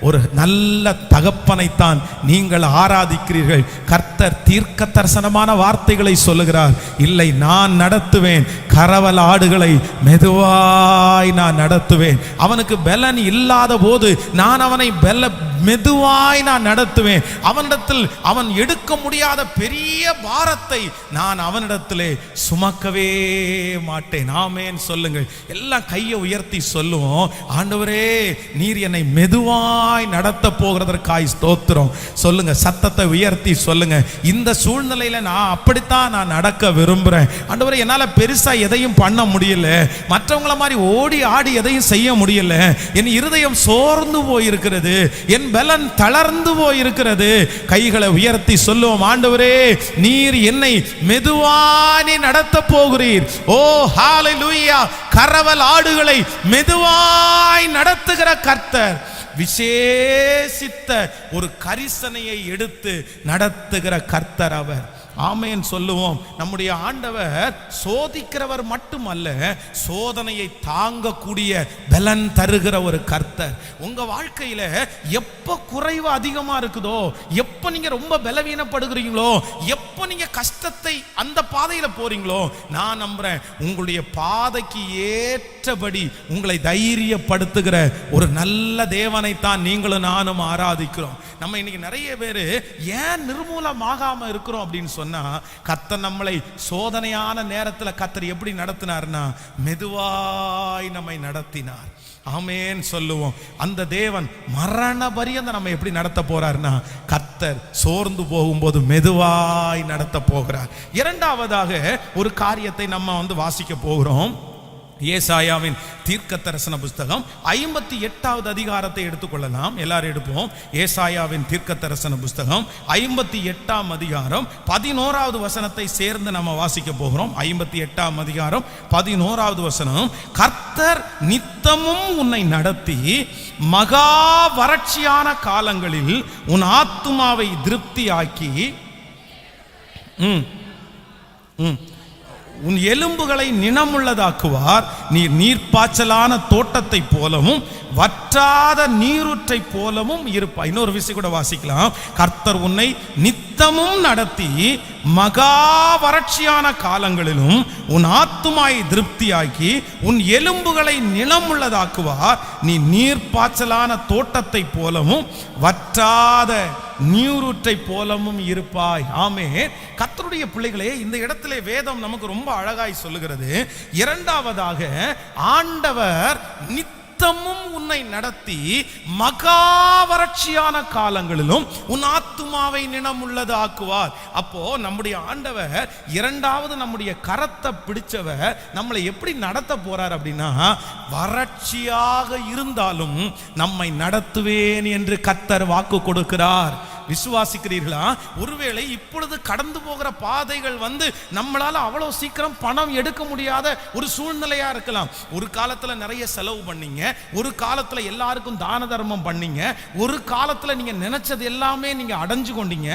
ஒரு நல்ல தகப்பனைத்தான் நீங்கள் ஆராதிக்கிறீர்கள். கர்த்தர் தீர்க்க தரிசனமான வார்த்தைகளை சொல்லுகிறார். இல்லை, நான் நடத்துவேன் கறவல் ஆடுகளை மெதுவாய் நான் நடத்துவேன். அவனுக்கு பலன் இல்லாத போது நான் அவனை மெதுவாய் நான் நடத்துவேன். அவனிடத்தில் அவன் எடுக்க முடியாத பெரிய பாரத்தை நான் அவனிடத்திலே சுமக்கவே மாட்டேன். ஆமென் சொல்லுங்கள். எல்லாம் கையை உயர்த்தி சொல்லுவோம், ஆண்டவரே நீர் என்னை மெதுவாய் நடத்த போகிறதற்காய் ஸ்தோத்திரம். சொல்லுங்க, சத்தத்தை உயர்த்தி சொல்லுங்க. இந்த சூழ்நிலையில நான் அப்படித்தான் நான் நடக்க விரும்புறேன். ஆண்டவரே என்னால பெருசா எதையும் பண்ண முடியல, மற்றவங்கள மாதிரி ஓடி ஆடி எதையும் செய்ய முடியல, என் இருதயம் சோர்ந்து போயிருக்கிறது, என் பலன் தளர்ந்து போயிருக்கிறது. கைகளை உயர்த்தி சொல்லுவோம், ஆண்டவரே நீர் என்னை மெதுவாய் நடத்த போகிறீர். ஓ ஹalleluya! கறவல் ஆடுகளை மெதுவாய் நடத்துகிற கர்த்தர், விசேஷித்த ஒரு கரிசனையை எடுத்து நடத்துகிற கர்த்தர் அவர். ஆமென் சொல்லுவோம். நம்முடைய ஆண்டவர் சோதிக்கிறவர் மட்டுமல்ல, சோதனையை தாங்கக்கூடிய பலன் தருகிற ஒரு கர்த்தர். உங்க வாழ்க்கையில எப்ப குறைவு அதிகமா இருக்குதோ, எப்ப நீங்க ரொம்ப பலவீனப்படுகிறீங்களோ, எப்ப நீங்க கஷ்டத்தை அந்த பாதையில போறீங்களோ, நான் நம்புறேன் உங்களுடைய பாதைக்கு ஏற்றபடி உங்களை தைரியப்படுத்துகிற ஒரு நல்ல தேவனை தான் நீங்களும் நானும் ஆராதிக்கிறோம். நம்ம இன்னைக்கு நிறைய பேர் ஏன் நிர்மூலமாகாம இருக்கிறோம் அப்படின்னு சொன்னா, கர்த்தர் நம்மளை சோதனையான நேரத்தில் கர்த்தர் எப்படி நடத்தினார்னா மெதுவாய் நம்மை நடத்தினார். ஆமென் சொல்லுவோம். அந்த தேவன் மரண பரியந்த நம்ம எப்படி நடத்த போறார்னா, கர்த்தர் சோர்ந்து போகும்போது மெதுவாய் நடத்த போகிறார். இரண்டாவதாக ஒரு காரியத்தை நம்ம வாசிக்க போகிறோம். ஏசாயாவின் தீர்க்க தரிசன புஸ்தகம் 58வது அதிகாரத்தை எடுத்துக்கொள்ளலாம். எல்லாரும் எடுப்போம். ஏசாயாவின் தீர்க்க தரிசன புஸ்தகம் 58ஆம் அதிகாரம் 11வது வசனத்தை சேர்ந்து நம்ம வாசிக்க போகிறோம். 58ஆம் அதிகாரம் 11வது வசனம். கர்த்தர் நித்தமும் உன்னை நடத்தி மகா வறட்சியான காலங்களில் உன் ஆத்துமாவை திருப்தியாக்கி உன் எலும்புகளை நினமுள்ளதாக்குவார். நீர் நீர்ப்பாய்ச்சலான தோட்டத்தை போலவும் வற்றாத நீரூற்றை போலவும் இருப்பாய். இன்னொரு விஷயம் கூட வாசிக்கலாம். கர்த்தர் உன்னை நித்தமும் நடத்தி மகா வறட்சியான காலங்களிலும் உன் ஆத்துமாயை திருப்தியாக்கி உன் எலும்புகளை நிலமுள்ளதாக்குவார். நீ நீர்ப்பாய்ச்சலான தோட்டத்தை போலவும் வற்றாத நீரூற்றை போலவும் இருப்பாய். ஆமென். கர்த்தருடைய பிள்ளைகளே, இந்த இடத்திலே வேதம் நமக்கு ரொம்ப அழகாய் சொல்லுகிறது. இரண்டாவதாக, ஆண்டவர் நித்தமும் உன்னை நடத்தி மகா வறட்சியான காலங்களிலும் உன் ஆத்துமாவை நினமுள்ளது ஆக்குவார். அப்போ நம்முடைய ஆண்டவர் இரண்டாவது நம்முடைய கரத்தை பிடிச்சவர் நம்மளை எப்படி நடத்த போறார் அப்படின்னா, வறட்சியாக இருந்தாலும் நம்மை நடத்துவேன் என்று கர்த்தர் வாக்கு கொடுக்கிறார். விசுவாசிக்கிறீர்களா? ஒருவேளை இப்பொழுது கடந்து போகிற பாதைகள் நம்மளால அவ்வளவு சீக்கிரம் பணம் எடுக்க முடியாத ஒரு சூழ்நிலையா இருக்கலாம். ஒரு காலத்துல நிறைய செலவு பண்ணீங்க, ஒரு காலத்துல எல்லாருக்கும் தான தர்மம் பண்ணீங்க, ஒரு காலத்துல நீங்க நினைச்சது எல்லாமே நீங்க அடைஞ்சு கொண்டீங்க.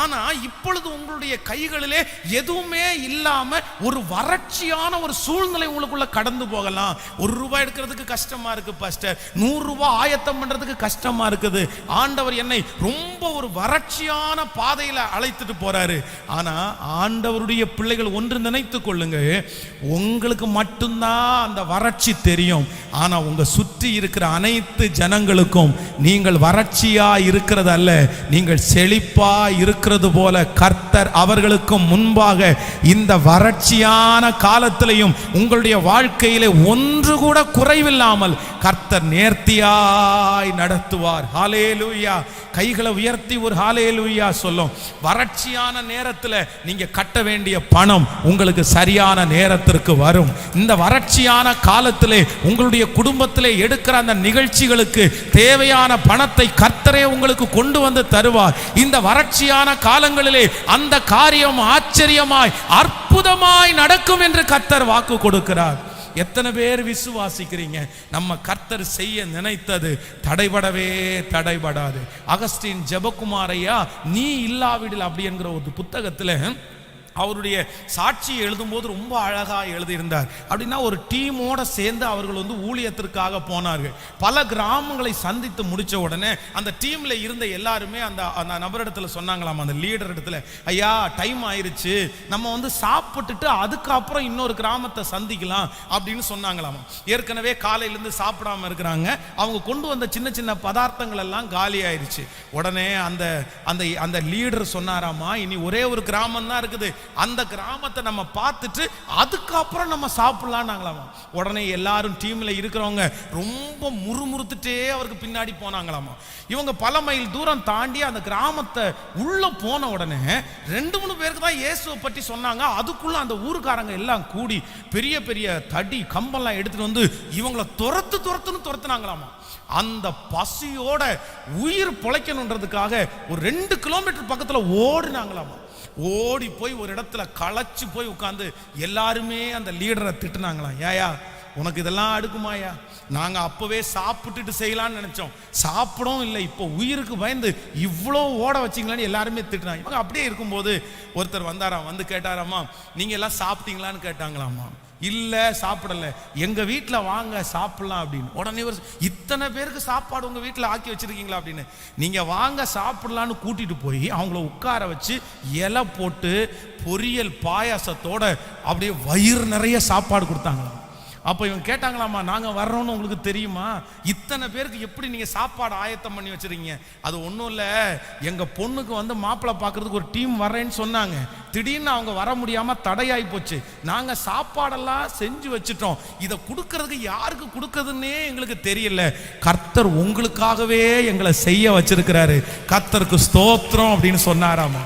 ஆனா இப்பொழுது உங்களுடைய கைகளிலே எதுவுமே இல்லாம ஒரு வறட்சியான ஒரு சூழ்நிலை உங்களுக்குள்ள கடந்து போகலாம். ₹1 எடுக்கிறதுக்கு கஷ்டமா இருக்கு பாஸ்டர், ₹100 ஆயத்தம் பண்றதுக்கு கஷ்டமா இருக்குது. ஆண்டவர் என்னை ரொம்ப ஒரு வறட்சியான பாதையில அழைத்துட்டு போறாரு. ஆனா ஆண்டவருடைய பிள்ளைகள் ஒன்று நினைத்துக் கொள்ளுங்க, உங்களுக்கு மட்டும்தான் அந்த வறட்சி தெரியும். ஆனா உங்க சுற்றி இருக்கிற அனைத்து ஜனங்களுக்கும் நீங்கள் வறட்சியா இருக்கிறது அல்ல, நீங்கள் செழிப்பா இருக்கிறது போல கர்த்தர் அவர்களுக்கும் முன்பாக இந்த வறட்சியான காலத்திலையும் உங்களுடைய வாழ்க்கையிலே ஒன்று கூட குறைவில்லாமல் கர்த்தர் நேர்த்தியாய் நடத்துவார். ஹல்லேலூயா. கைகளை உயர்த்தி ஒரு ஹல்லேலூயா சொல்லும். வறட்சியான நேரத்தில் நீங்க கட்ட வேண்டிய பணம் உங்களுக்கு சரியான நேரத்திற்கு வரும். இந்த வறட்சியான காலத்திலே உங்களுடைய குடும்பத்திலே எடுக்கிற அந்த நிகழ்ச்சிகளுக்கு தேவையான பணத்தை கர்த்தரே உங்களுக்கு கொண்டு வந்து தருவார். இந்த வறட்சியான காலங்களிலே அந்த காரியம் ஆச்சரியமாய் அற்புதமாய் நடக்கும் என்று கர்த்தர் வாக்கு கொடுக்கிறார். எத்தனை பேர் விசுவாசிக்கிறீங்க? நம்ம கர்த்தர் செய்ய நினைத்தது தடைபடாது. அகஸ்டின் ஜெபக்குமாரையா நீ இல்லாவிடில் அப்படி என்கிற ஒரு புத்தகத்துல அவருடைய சாட்சியை எழுதும்போது ரொம்ப அழகாக எழுதியிருந்தார். அப்படின்னா ஒரு டீமோட சேர்ந்து அவர்கள் ஊழியத்திற்காக போனார்கள். பல கிராமங்களை சந்தித்து முடிச்ச உடனே அந்த டீம்ல இருந்த எல்லாருமே அந்த நபரிடத்துல சொன்னாங்களாம், அந்த லீடர் இடத்துல, ஐயா டைம் ஆயிருச்சு, நம்ம சாப்பிட்டுட்டு அதுக்கப்புறம் இன்னொரு கிராமத்தை சந்திக்கலாம் அப்படின்னு சொன்னாங்களாம். ஏற்கனவே காலையிலேருந்து சாப்பிடாம இருக்கிறாங்க. அவங்க கொண்டு வந்த சின்ன சின்ன பதார்த்தங்கள் எல்லாம் காலி ஆயிருச்சு. உடனே அந்த அந்த லீடர் சொன்னாராமா, இனி ஒரே ஒரு கிராமம் தான் இருக்குது, அந்த கிராமத்தை நம்ம பார்த்துட்டு அதுக்கப்புறம் நம்ம சாப்பிடலாம்னாங்களாமா. உடனே எல்லாரும் டீம்ல இருக்கிறவங்க ரொம்ப முறுமுறுத்துட்டே அவருக்கு பின்னாடி போனாங்களாமா. இவங்க பல மைல் தூரம் தாண்டி அந்த கிராமத்தை உள்ள போன உடனே 2-3 பேருக்கு தான் இயேசுவை பற்றி சொன்னாங்க. அதுக்குள்ள அந்த ஊருக்காரங்க எல்லாம் கூடி பெரிய பெரிய தடி கம்பெல்லாம் எடுத்துட்டு இவங்களை துரத்துனாங்களாமா. அந்த பசியோட உயிர் பொழைக்கணுன்றதுக்காக ஒரு 2 கிலோமீட்டர் பக்கத்துல ஓடினாங்களாமா. ஓடி போய் ஒரு இடத்துல களைச்சு போய் உட்கார்ந்து எல்லாருமே அந்த லீடரை திட்டுனாங்களாம். ஏயா உனக்கு இதெல்லாம் அடுக்குமாயா, நாங்க அப்பவே சாப்பிட்டுட்டு செய்யலாம்னு நினைச்சோம், சாப்பிடவும் இல்லை, இப்போ உயிருக்கு பயந்து இவ்வளோ ஓட வச்சிங்களான்னு எல்லாருமே திட்டுனாங்க. இவங்க அப்படியே இருக்கும்போது ஒருத்தர் வந்தாராம், கேட்டாராமா, நீங்க எல்லாம் சாப்பிட்டீங்களான்னு கேட்டாங்களாமா. இல்ல சாப்பிடல, எங்க வீட்டில் வாங்க சாப்பிடலாம் அப்படின்னு. உடனே இத்தனை பேருக்கு சாப்பாடு உங்க வீட்டில் ஆக்கி வச்சிருக்கீங்களா அப்படின்னு. நீங்க வாங்க சாப்பிடலான்னு கூட்டிட்டு போய் அவங்கள உட்கார வச்சு இலை போட்டு பொரியல் பாயாசத்தோட அப்படியே வயிறு நிறைய சாப்பாடு கொடுத்தாங்களாம். அப்போ இவங்க கேட்டாங்களாமா, நாங்கள் வர்றோன்னு உங்களுக்கு தெரியுமா? இத்தனை பேருக்கு எப்படி நீங்கள் சாப்பாடு ஆயத்தம் பண்ணி வச்சுருக்கீங்க? அது ஒன்றும் இல்லை, எங்கள் பொண்ணுக்கு மாப்பிள்ளை பார்க்குறதுக்கு ஒரு டீம் வர்றேன்னு சொன்னாங்க. திடீர்னு அவங்க வர முடியாமல் தடையாகி போச்சு. நாங்கள் சாப்பாடெல்லாம் செஞ்சு வச்சுட்டோம், இதை கொடுக்கறதுக்கு யாருக்கு கொடுக்கறதுன்னே எங்களுக்கு தெரியல. கர்த்தர் உங்களுக்காகவே எங்களை செய்ய வச்சிருக்கிறாரு, கர்த்தருக்கு ஸ்தோத்திரம் அப்படின்னு சொன்னாராமா.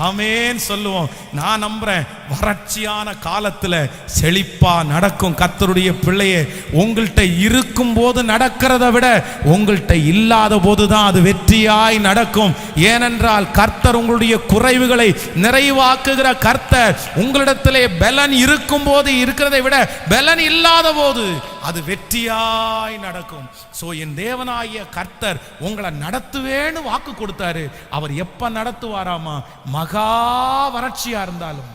ஆமேன் சொல்லுவோம். நான் நம்புறேன், வறட்சியான காலத்துல செழிப்பா நடக்கும். கர்த்தருடைய பிள்ளையே, உங்கள்கிட்ட இருக்கும் போது நடக்கிறத விட உங்கள்கிட்ட இல்லாத போதுதான் அது வெற்றியாய் நடக்கும். ஏனென்றால் கர்த்தர் உங்களுடைய குறைவுகளை நிறைவாக்குகிற கர்த்தர். உங்களிடத்திலே பலன் இருக்கும் போது இருக்கிறதை விட பலன் இல்லாத போது அது வெற்றியாய் நடக்கும். சோ என் தேவனாகிய கர்த்தர் உங்களை நடத்துவேன்னு வாக்கு கொடுத்தாரு. அவர் எப்ப நடத்துவாராமா? மகா வறட்சியா இருந்தாலும்,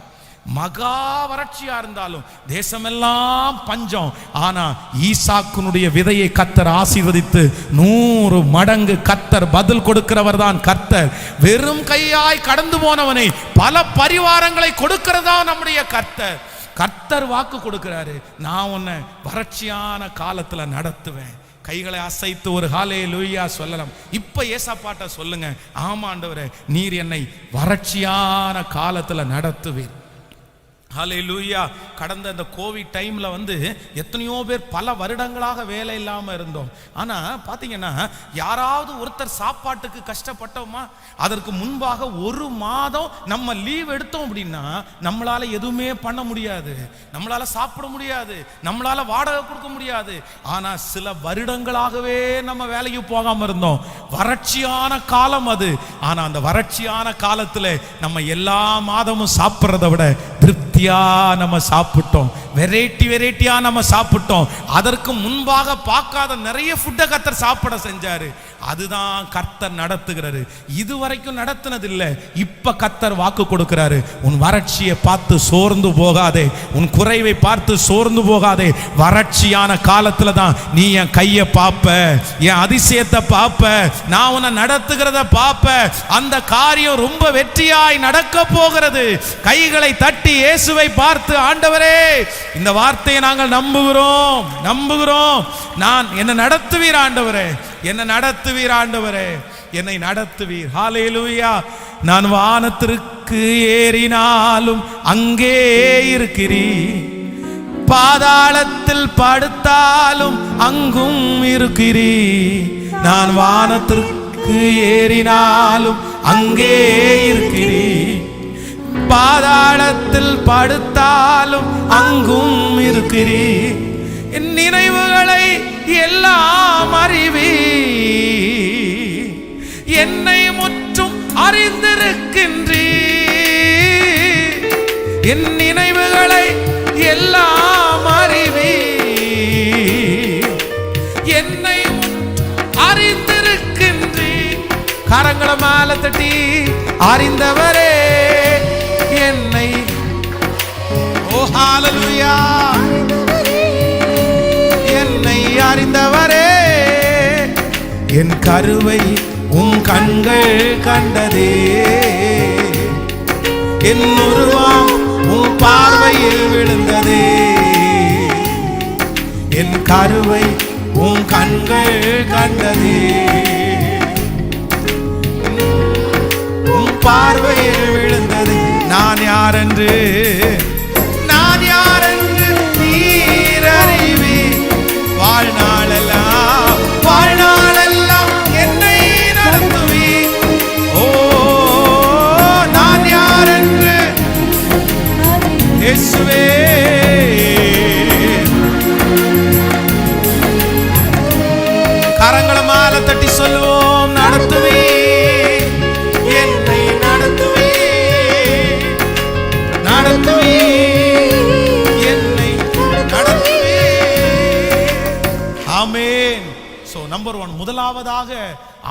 மகா வறட்சியா இருந்தாலும், தேசமெல்லாம் பஞ்சம், ஆனா ஈசாக்குனுடைய விதையை கர்த்தர் ஆசீர்வதித்து 100 மடங்கு கர்த்தர் பதில் கொடுக்கிறவர் தான் கர்த்தர். வெறும் கையாய் கடந்து போனவனை பல பரிவாரங்களை கொடுக்கிறதா நம்முடைய கர்த்தர். கர்த்தர் வாக்கு கொடுக்கிறாரு, நான் உன்னை வறட்சியான காலத்துல நடத்துவேன். கைகளை அசைத்து ஒரு ஹல்லேலூயா சொல்லலாம். இப்ப ஏசாப்பாட்ட சொல்லுங்க, ஆமா ஆண்டவரே, நீர் என்னை வறட்சியான காலத்துல நடத்துவீர். ஹல்லேலூயா. கடந்த இந்த கோவிட் டைம்ல எத்தனையோ பேர் பல வருடங்களாக வேலை இல்லாம இருந்தோம். ஆனா பாத்தீங்கன்னா, யாராவது ஒருத்தர் சாப்பாட்டுக்கு கஷ்டப்பட்டோமா? அதற்கு முன்பாக 1 மாதம் நம்ம லீவ் எடுத்தோம் அப்படின்னா நம்மளால எதுவுமே பண்ண முடியாது, நம்மளால சாப்பிட முடியாது, நம்மளால வாடகை கொடுக்க முடியாது. ஆனா சில வருடங்களாகவே நம்ம வேலைக்கு போகாம இருந்தோம். வறட்சியான காலம் அது. ஆனா அந்த வறட்சியான காலத்துல நம்ம எல்லா மாதமும் சாப்பிட்றத விட திருப்தியா நம்ம சாப்பிட்டோம். வெரைட்டியா நம்ம சாப்பிட்டோம். அதற்கு முன்பாக பார்க்காத நிறைய ஃபுட்டை கர்த்தர் சாப்பிட செஞ்சாரு. அதுதான் கர்த்தர் நடத்துகிறாரு. இதுவரைக்கும் நடத்தினது இல்லை. இப்ப கர்த்தர் வாக்கு கொடுக்கிறாரு, உன் வறட்சியை பார்த்து சோர்ந்து போகாதே, உன் குறைவை பார்த்து சோர்ந்து போகாதே. வறட்சியான காலத்துல தான் நீ என் கையை பார்ப்ப, என் அதிசயத்தை பார்ப்ப, நான் உன்னை நடத்துகிறத பார்ப்ப. அந்த காரியம் ரொம்ப வெற்றியாய் நடக்க போகிறது. கைகளை தட்டி இயேசுவை பார்த்து, ஆண்டவரே, இந்த வார்த்தையை நாங்கள் நம்புகிறோம். நான் என்னை நடத்துவீர் ஆண்டவரே, என்னை நடத்துவீர் ஆண்டவரே, என்னை நடத்துவீர். ஹல்லேலூயா. நான் வானத்திற்கு ஏறினாலும் அங்கே இருக்கிறீர், பாதாளத்தில் படுத்தாலும் அங்கும் இருக்கிறீர். நான் வானத்திற்கு ஏறினாலும் அங்கே இருக்கிறீர், பாதாளத்தில் படுத்தாலும் அங்கும் இருக்கிறீர். என் நினைவுகளை எல்லாம் அறிவி, என்னை முற்றும் அறிந்திருக்கின்றீ. என் நினைவுகளை எல்லாம் அறிவி, என்னை அறிந்திருக்கின்றீ. கரங்களை மேல தட்டி, அறிந்தவரே என்னை. ஓ ஹல்லேலூயா. என்னை அறிந்தவரே, என் கருவை உன் கண்கள் கண்டதே, என் உருவம் உன் பார்வையில் விழுந்ததே. என் கருவை உன் கண்கள் கண்டதே, உன் பார்வையில் விழுந்தது. நான் யாரென்று நீர் அறிவி. வாழ்நாளெல்லாம் என்னை நடத்துவி. ஓ, நான் யாரென்று இயேசுவே. கரங்களை மேல தட்டி சொல்லுவோம், நடத்துவி, என்னை நடத்துவி, நடத்துவி, என்னை நடத்துவி. ஆமென். சோ நம்பர் 1, முதலாவதாக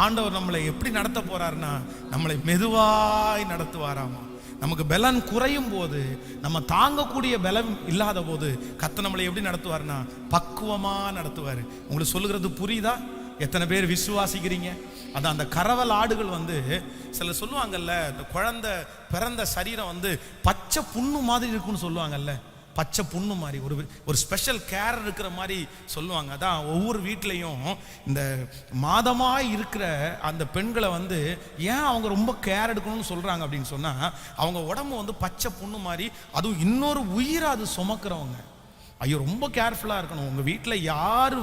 ஆண்டவர் நம்மளை எப்படி நடத்த போறாருன்னா, நம்மளை மெதுவாய் நடத்துவாராமா. நமக்கு பலன் குறையும் போது, நம்ம தாங்கக்கூடிய பலம் இல்லாத போது கர்த்தர் நம்மளை எப்படி நடத்துவார்னா பக்குவமா நடத்துவார். உங்களுக்கு சொல்லுகிறது புரியுதா? எத்தனை பேர் விசுவாசிக்கிறீங்க? அதான் அந்த கரவல் ஆடுகள் சில சொல்லுவாங்கல்ல, இந்த குழந்தை பிறந்த சரீரம் பச்சை புண்ணு மாதிரி இருக்குன்னு சொல்லுவாங்கல்ல. பச்சை புண்ணு மாதிரி ஒரு ஸ்பெஷல் கேர் இருக்கிற மாதிரி சொல்லுவாங்க. அதான் ஒவ்வொரு வீட்லேயும் இந்த மாதமாய் இருக்கிற அந்த பெண்களை ஏன் அவங்க ரொம்ப கேர் எடுக்கணும்னு சொல்கிறாங்க அப்படின்னு சொன்னால், அவங்க உடம்பு பச்சை புண்ணு மாதிரி, அதுவும் இன்னொரு உயிரை அது சுமக்கிறவங்க. ஐயோ, ரொம்ப கேர்ஃபுல்லாக இருக்கணும். உங்கள் வீட்டில் யார்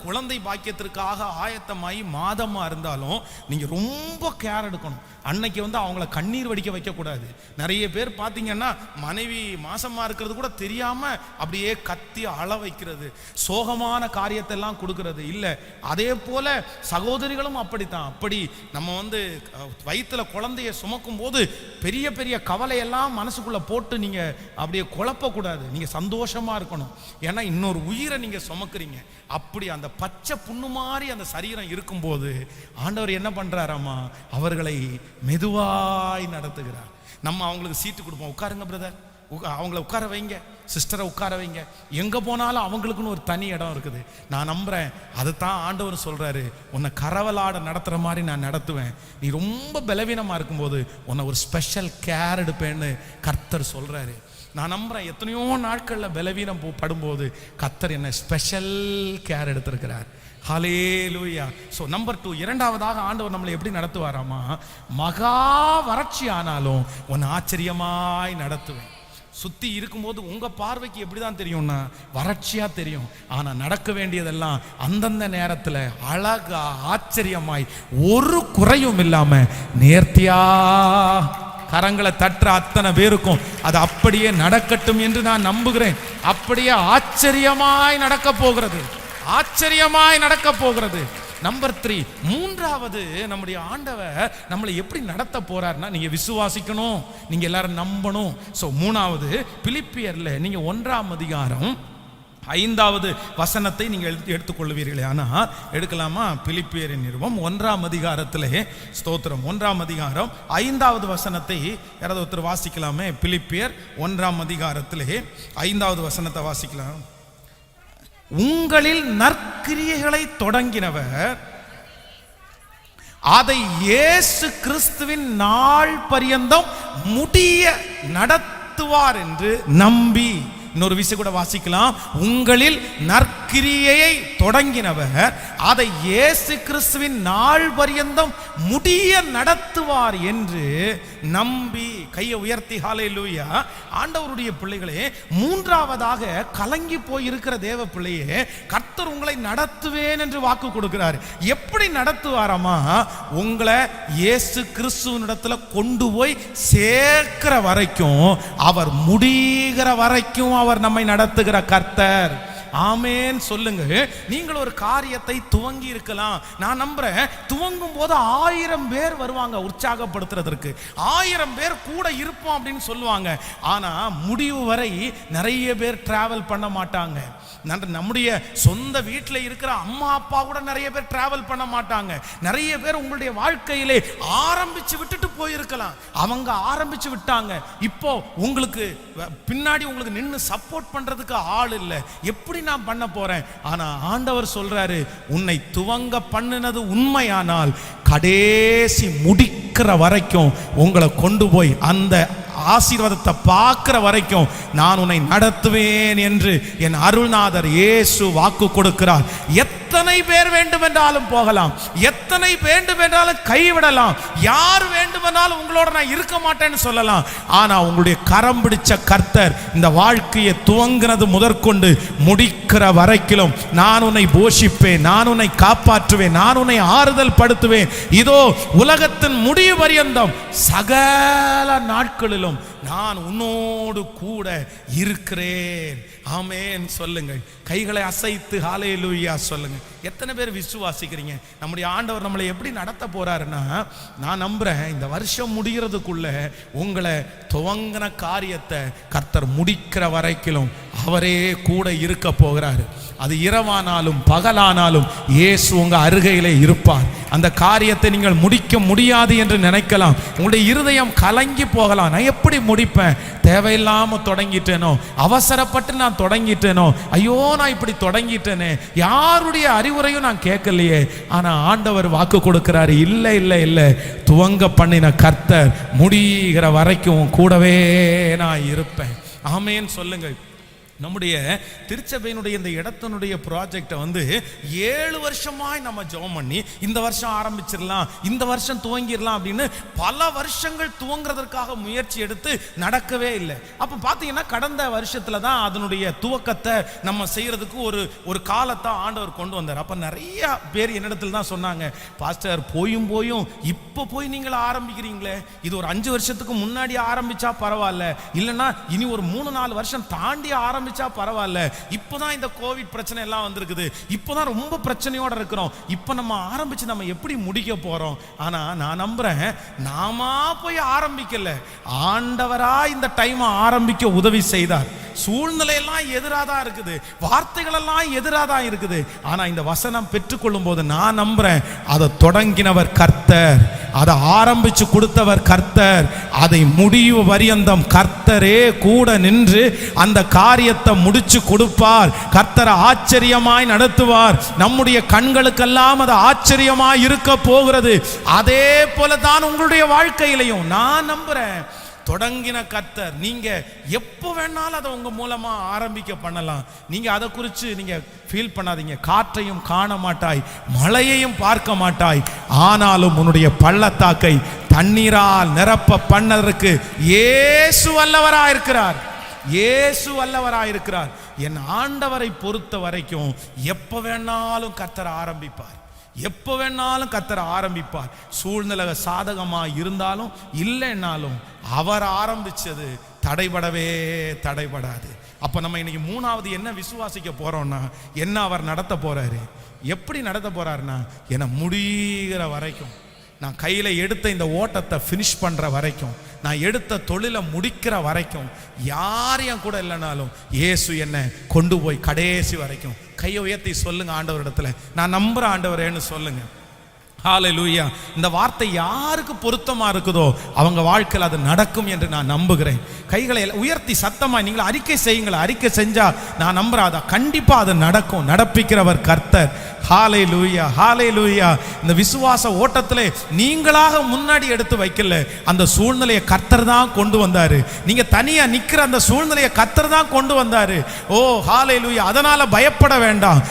குழந்தை பாக்கியத்திற்காக ஆயத்தமாகி மாதமாக இருந்தாலும் நீங்கள் ரொம்ப கேர் எடுக்கணும். அன்னைக்கு அவங்கள கண்ணீர் வடிக்க வைக்கக்கூடாது. நிறைய பேர் பார்த்தீங்கன்னா மனைவி மாசமாக இருக்கிறது கூட தெரியாமல் அப்படியே கத்தி அழ வைக்கிறது, சோகமான காரியத்தை எல்லாம் கொடுக்கறது இல்லை. அதே போல சகோதரிகளும் அப்படித்தான். அப்படி நம்ம வயிற்றுல குழந்தைய சுமக்கும் போது பெரிய பெரிய கவலையெல்லாம் மனசுக்குள்ள போட்டு நீங்க அப்படியே குழப்பக்கூடாது. நீங்க சந்தோஷமா இருக்கணும். ஏன்னா இன்னொரு உயிரை நீங்க சுமக்குறீங்க. அப்படி அந்த பச்சை புண்ணு மாதிரி அந்த சரீரம் இருக்கும்போது ஆண்டவர் என்ன பண்றாராமா, அவர்களை மெதுவாய் நடத்துகிறார். நம்ம அவங்களுக்கு சீட்டு கொடுப்போம், உட்காருங்க பிரதர், அவங்கள உட்கார வைங்க, சிஸ்டரை உட்கார வைங்க. எங்கே போனாலும் அவங்களுக்குன்னு ஒரு தனி இடம் இருக்குது. நான் நம்புகிறேன் அதுதான் ஆண்டவர் சொல்கிறாரு, உன்னை கரவலாட நடத்துகிற மாதிரி நான் நடத்துவேன். நீ ரொம்ப பலவீனமாக இருக்கும்போது உன்னை ஒரு ஸ்பெஷல் கேர் எடுப்பேன்னு கர்த்தர் சொல்கிறாரு. நான் நம்புகிறேன் எத்தனையோ நாட்களில் பலவீனம் படும்போது கர்த்தர் என்னை ஸ்பெஷல் கேர் எடுத்திருக்கிறார். ஹல்லேலூயா. ஸோ நம்பர் 2, இரண்டாவதாக ஆண்டவர் நம்மளை எப்படி நடத்துவாராமா, மகா வறட்சி ஆனாலும் உன்னை ஆச்சரியமாய் நடத்துவேன். சுற்றி இருக்கும்போது உங்கள் பார்வைக்கு எப்படி தான் தெரியும்னா வறட்சியாக தெரியும். ஆனால் நடக்க வேண்டியதெல்லாம் அந்தந்த நேரத்தில் அழகா ஆச்சரியமாய் ஒரு குறையும் இல்லாமல் நேர்த்தியா கரங்களை தட்டுற அத்தனை பேருக்கும் அது அப்படியே நடக்கட்டும் என்று நான் நம்புகிறேன். அப்படியே ஆச்சரியமாய் நடக்க போகிறது, ஆச்சரியமாய் நடக்க போகிறது. நம்பர் 3, மூன்றாவது நம்முடைய ஆண்டவர் நம்மளை எப்படி நடத்த போறார்னா, நீங்க விசுவாசிக்கணும், நீங்க எல்லாரும் நம்பணும். ஸோ மூணாவது பிலிப்பியர்ல நீங்க 1ஆம் அதிகாரம் 5வது வசனத்தை நீங்கள் எடுத்துக்கொள்வீர்களே. ஆனால் எடுக்கலாமா? பிலிப்பியரின் நிருபம் 1ஆம் அதிகாரத்திலே, ஸ்தோத்திரம், 1ஆம் அதிகாரம் 5வது வசனத்தை யாராவது ஒருத்தர் வாசிக்கலாமே? பிலிப்பியர் 1ஆம் அதிகாரத்திலே 5வது வசனத்தை வாசிக்கலாம். உங்களில் நற்கிரியைகளை தொடங்கினவர் அதை இயேசு கிறிஸ்துவின் நாள் பரியந்தம் முடிய நடத்துவார் என்று நம்பி. இன்னொரு விஷயம் கூட வாசிக்கலாம். உங்களில் நற்கிரியையை தொடங்கினவர் அதை இயேசு கிறிஸ்துவின் நாள் பரியந்தம் முடிய நடத்துவார் என்று நம்பி. கையை உயர்த்தி ஹல்லேலூயா. ஆண்டவருடைய பிள்ளைகளே, மூன்றாவதாக கலங்கி போயிருக்கிற தேவ பிள்ளையே, கர்த்தர் உங்களை நடத்துவேன் என்று வாக்கு கொடுக்கிறார். எப்படி நடத்துவாராமா, உங்களை இயேசு கிறிஸ்துவினிடத்துல கொண்டு போய் சேர்க்கிற வரைக்கும், அவர் முடிகிற வரைக்கும் அவர் நம்மை நடத்துகிற கர்த்தர். ஆமேன் சொல்லுங்க. நீங்கள் ஒரு காரியத்தை துவங்கி இருக்கலாம். நான் நம்புறேன் துவங்கும் போது 1000 பேர் வருவாங்க உற்சாகப்படுத்துறதற்கு, 1000 பேர் கூட இருப்போம் அப்படின்னு சொல்லுவாங்க. ஆனா முடிவு வரை நிறைய பேர் டிராவல் பண்ண மாட்டாங்க. நம்முடைய சொந்த வீட்டில் இருக்கிற அம்மா அப்பா கூட நிறைய பேர் டிராவல் பண்ண மாட்டாங்க. நிறைய பேர் உங்களுடைய வாழ்க்கையிலே ஆரம்பிச்சு விட்டுட்டு போயிருக்கலாம். அவங்க ஆரம்பிச்சு விட்டாங்க, இப்போ உங்களுக்கு பின்னாடி உங்களுக்கு நின்று சப்போர்ட் பண்றதுக்கு ஆள் இல்லை. எப்படி நான் பண்ண போறேன்? ஆனா ஆண்டவர் சொல்றாரு, உன்னை துவங்க பண்ணினது உண்மையானால் கடைசி முடிக்கிற வரைக்கும் உங்களை கொண்டு போய் அந்த ஆசீர்வாதத்தை பார்க்கிற வரைக்கும் நான் உன்னை நடத்துவேன் என்று என் அருள்நாதர் இயேசு வாக்கு கொடுக்கிறார். எத்தனை பேர் வேண்டுமென்றாலும் போகலாம், எத்தனை வேண்டுமென்றாலும் கைவிடலாம், யார் வேண்டுமென்றாலும் உங்களோட நான் இருக்க மாட்டேன்னு சொல்லலாம். ஆனா உங்களுடைய கரம் பிடிச்ச கர்த்தர் இந்த வாழ்க்கையை துவங்கினது முதற்கொண்டு முடிக்கிற வரைக்கும் நான் உன்னை போஷிப்பேன், நான் உன்னை காப்பாற்றுவேன், நான் உன்னை ஆறுதல் படுத்துவேன். இதோ உலகத்தின் முடிவு பரியந்தம் சகல நாட்களிலும் நான் உன்னோடு கூட இருக்கிறேன். ஆமென் சொல்லுங்கள். கைகளை அசைத்து ஹல்லேலூயா சொல்லுங்க. எத்தனை பேர் விசுவாசிக்கிறீங்க நம்முடைய ஆண்டவர் நம்மளை எப்படி நடத்த போறாருன்னா, நான் நம்புறேன் இந்த வருஷம் முடிகிறதுக்குள்ள உங்களை துவங்கின காரியத்தை கர்த்தர் முடிக்கிற வரைக்கும் அவரே கூட இருக்க போகிறாரு. அது இரவானாலும் பகலானாலும் இயேசு உங்க அருகையிலே இருப்பார். அந்த காரியத்தை நீங்கள் முடிக்க முடியாது என்று நினைக்கலாம். உங்களுடைய இருதயம் கலங்கி போகலாம். நான் எப்படி முடிப்பேன்? தேவையில்லாம தொடங்கிட்டேனோ, அவசரப்பட்டு நான் தொடங்கிட்டேனோ, ஐயோ நான் இப்படி தொடங்கிட்டேனே, யாருடைய அறிவுரையும் நான் கேட்கலையே. ஆனா ஆண்டவர் வாக்கு கொடுக்கிறாரு, இல்லை இல்லை இல்லை, துவங்க பண்ணின கர்த்தர் முடிகிற வரைக்கும் கூடவே நான் இருப்பேன். ஆமேன் சொல்லுங்கள். நம்முடைய திருச்சபையினுடைய இந்த இடத்தினுடைய ப்ராஜெக்டை வந்து 7 வருஷமாய் நம்ம ஜெபம் பண்ணி இந்த வருஷம் ஆரம்பிச்சிடலாம், இந்த வருஷம் துவங்கிடலாம் அப்படின்னு பல வருஷங்கள் துவங்குறதற்காக முயற்சி எடுத்து நடக்கவே இல்லை. அப்போ பார்த்தீங்கன்னா கடந்த வருஷத்துல தான் அதனுடைய துவக்கத்தை நம்ம செய்யறதுக்கு ஒரு காலத்தை ஆண்டவர் கொண்டு வந்தார். அப்போ நிறைய பேர் என்னிடத்துல தான் சொன்னாங்க, பாஸ்டர் போயும் இப்போ போய் நீங்கள் ஆரம்பிக்கிறீங்களே, இது ஒரு 5 வருஷத்துக்கு முன்னாடி ஆரம்பிச்சா பரவாயில்ல, இல்லைன்னா இனி ஒரு 3-4 வருஷம் தாண்டி ஆரம்பிச்சா பரவாயில்ல, இப்போதான் இந்த கோவிட் பிரச்சனை எல்லாம் வந்திருக்குது, இப்போதான் ரொம்ப பிரச்சனையோட இருக்கிறோம், இப்போ நம்ம ஆரம்பிச்சு நம்ம எப்படி முடிக்க போறோம்? ஆனா நான் நம்புறேன், நாம போய் ஆரம்பிக்கல, ஆண்டவரா இந்த டைம் ஆரம்பிக்க உதவி செய்தார். சூழ்நிலையெல்லாம் எதிராக தான் இருக்குது, வார்த்தைகள் எல்லாம் எதிராக தான் இருக்குது. ஆனா இந்த வசனம் பெற்றுக்கொள்ளும் போது நான் நம்புறேன், அதை தொடங்கினவர் கர்த்தர், அதை ஆரம்பிச்சு கொடுத்தவர் கர்த்தர், அதை முடிவு வரியந்தம் கர்த்தரே கூட நின்று அந்த காரியத்தை முடிச்சு கொடுப்பார். கர்த்தரை ஆச்சரியமாய் நடத்துவார். நம்முடைய கண்களுக்கெல்லாம் அது ஆச்சரியமாய் இருக்க போகிறது. அதே போல தான் உங்களுடைய வாழ்க்கையிலையும் நான் நம்புறேன், தொடங்கின கர்த்தர். நீங்க எப்போ வேணாலும் அதை உங்க மூலமா ஆரம்பிக்க பண்ணலாம். நீங்க அதை குறித்து நீங்க ஃபீல் பண்ணாதீங்க. காற்றையும் காண மாட்டாய், மழையையும் பார்க்க மாட்டாய், ஆனாலும் உன்னுடைய பள்ளத்தாக்கை தண்ணீரால் நிரப்ப பண்ணதற்கு இயேசு வல்லவராயிருக்கிறார். இயேசு வல்லவராயிருக்கிறார். என் ஆண்டவரை பொறுத்த வரைக்கும் எப்போ வேணாலும் கர்த்தர் ஆரம்பிப்பார், எப்போ வேணாலும் கர்த்தர் ஆரம்பிப்பார். சூழ்நிலை சாதகமா இருந்தாலும் இல்லைன்னாலும் அவர் ஆரம்பிச்சது தடைபடாது. அப்ப நம்ம இன்னைக்கு 3வது என்ன விசுவாசிக்க போறோம்னா, என்ன அவர் நடத்த போறாரு, எப்படி நடத்த போறாருன்னா, என முடிகிற வரைக்கும், நான் கையில எடுத்த இந்த ஓட்டத்தை ஃபினிஷ் பண்ற வரைக்கும், நான் எடுத்த தொழிலை முடிக்கிற வரைக்கும், யார் என் கூட இல்லைனாலும் இயேசு என்னை கொண்டு போய் கடைசி வரைக்கும். கையை உயர்த்தி சொல்லுங்க ஆண்டவரிடத்துல, நான் நம்புற ஆண்டவரேன்னு சொல்லுங்க. ஹல்லேலூயா. இந்த வார்த்தை யாருக்கு பொருத்தமா இருக்குதோ அவங்க வாழ்க்கையில் அது நடக்கும் என்று நான் நம்புகிறேன். கைகளை உயர்த்தி சத்தமா நீங்கள் அறிக்கை செய்யுங்கள். அறிக்கை செஞ்சா நான் நம்புறேன், அதை கண்டிப்பா அது நடக்கும். நடப்பிக்கிறவர் கர்த்தர். ஹல்லேலூயா, ஹல்லேலூயா. இந்த விசுவாச ஓட்டத்திலே நீங்களாக முன்னாடி எடுத்து வைக்கல, அந்த சூழ்நிலையை கர்த்தர் தான் கொண்டு வந்தாரு. நீங்க தனியா நிக்கிற அந்த சூழ்நிலையை கர்த்தர் தான் கொண்டு வந்தாரு. ஓ ஹல்லேலூயா. அதனால பயப்பட வேண்டாம்,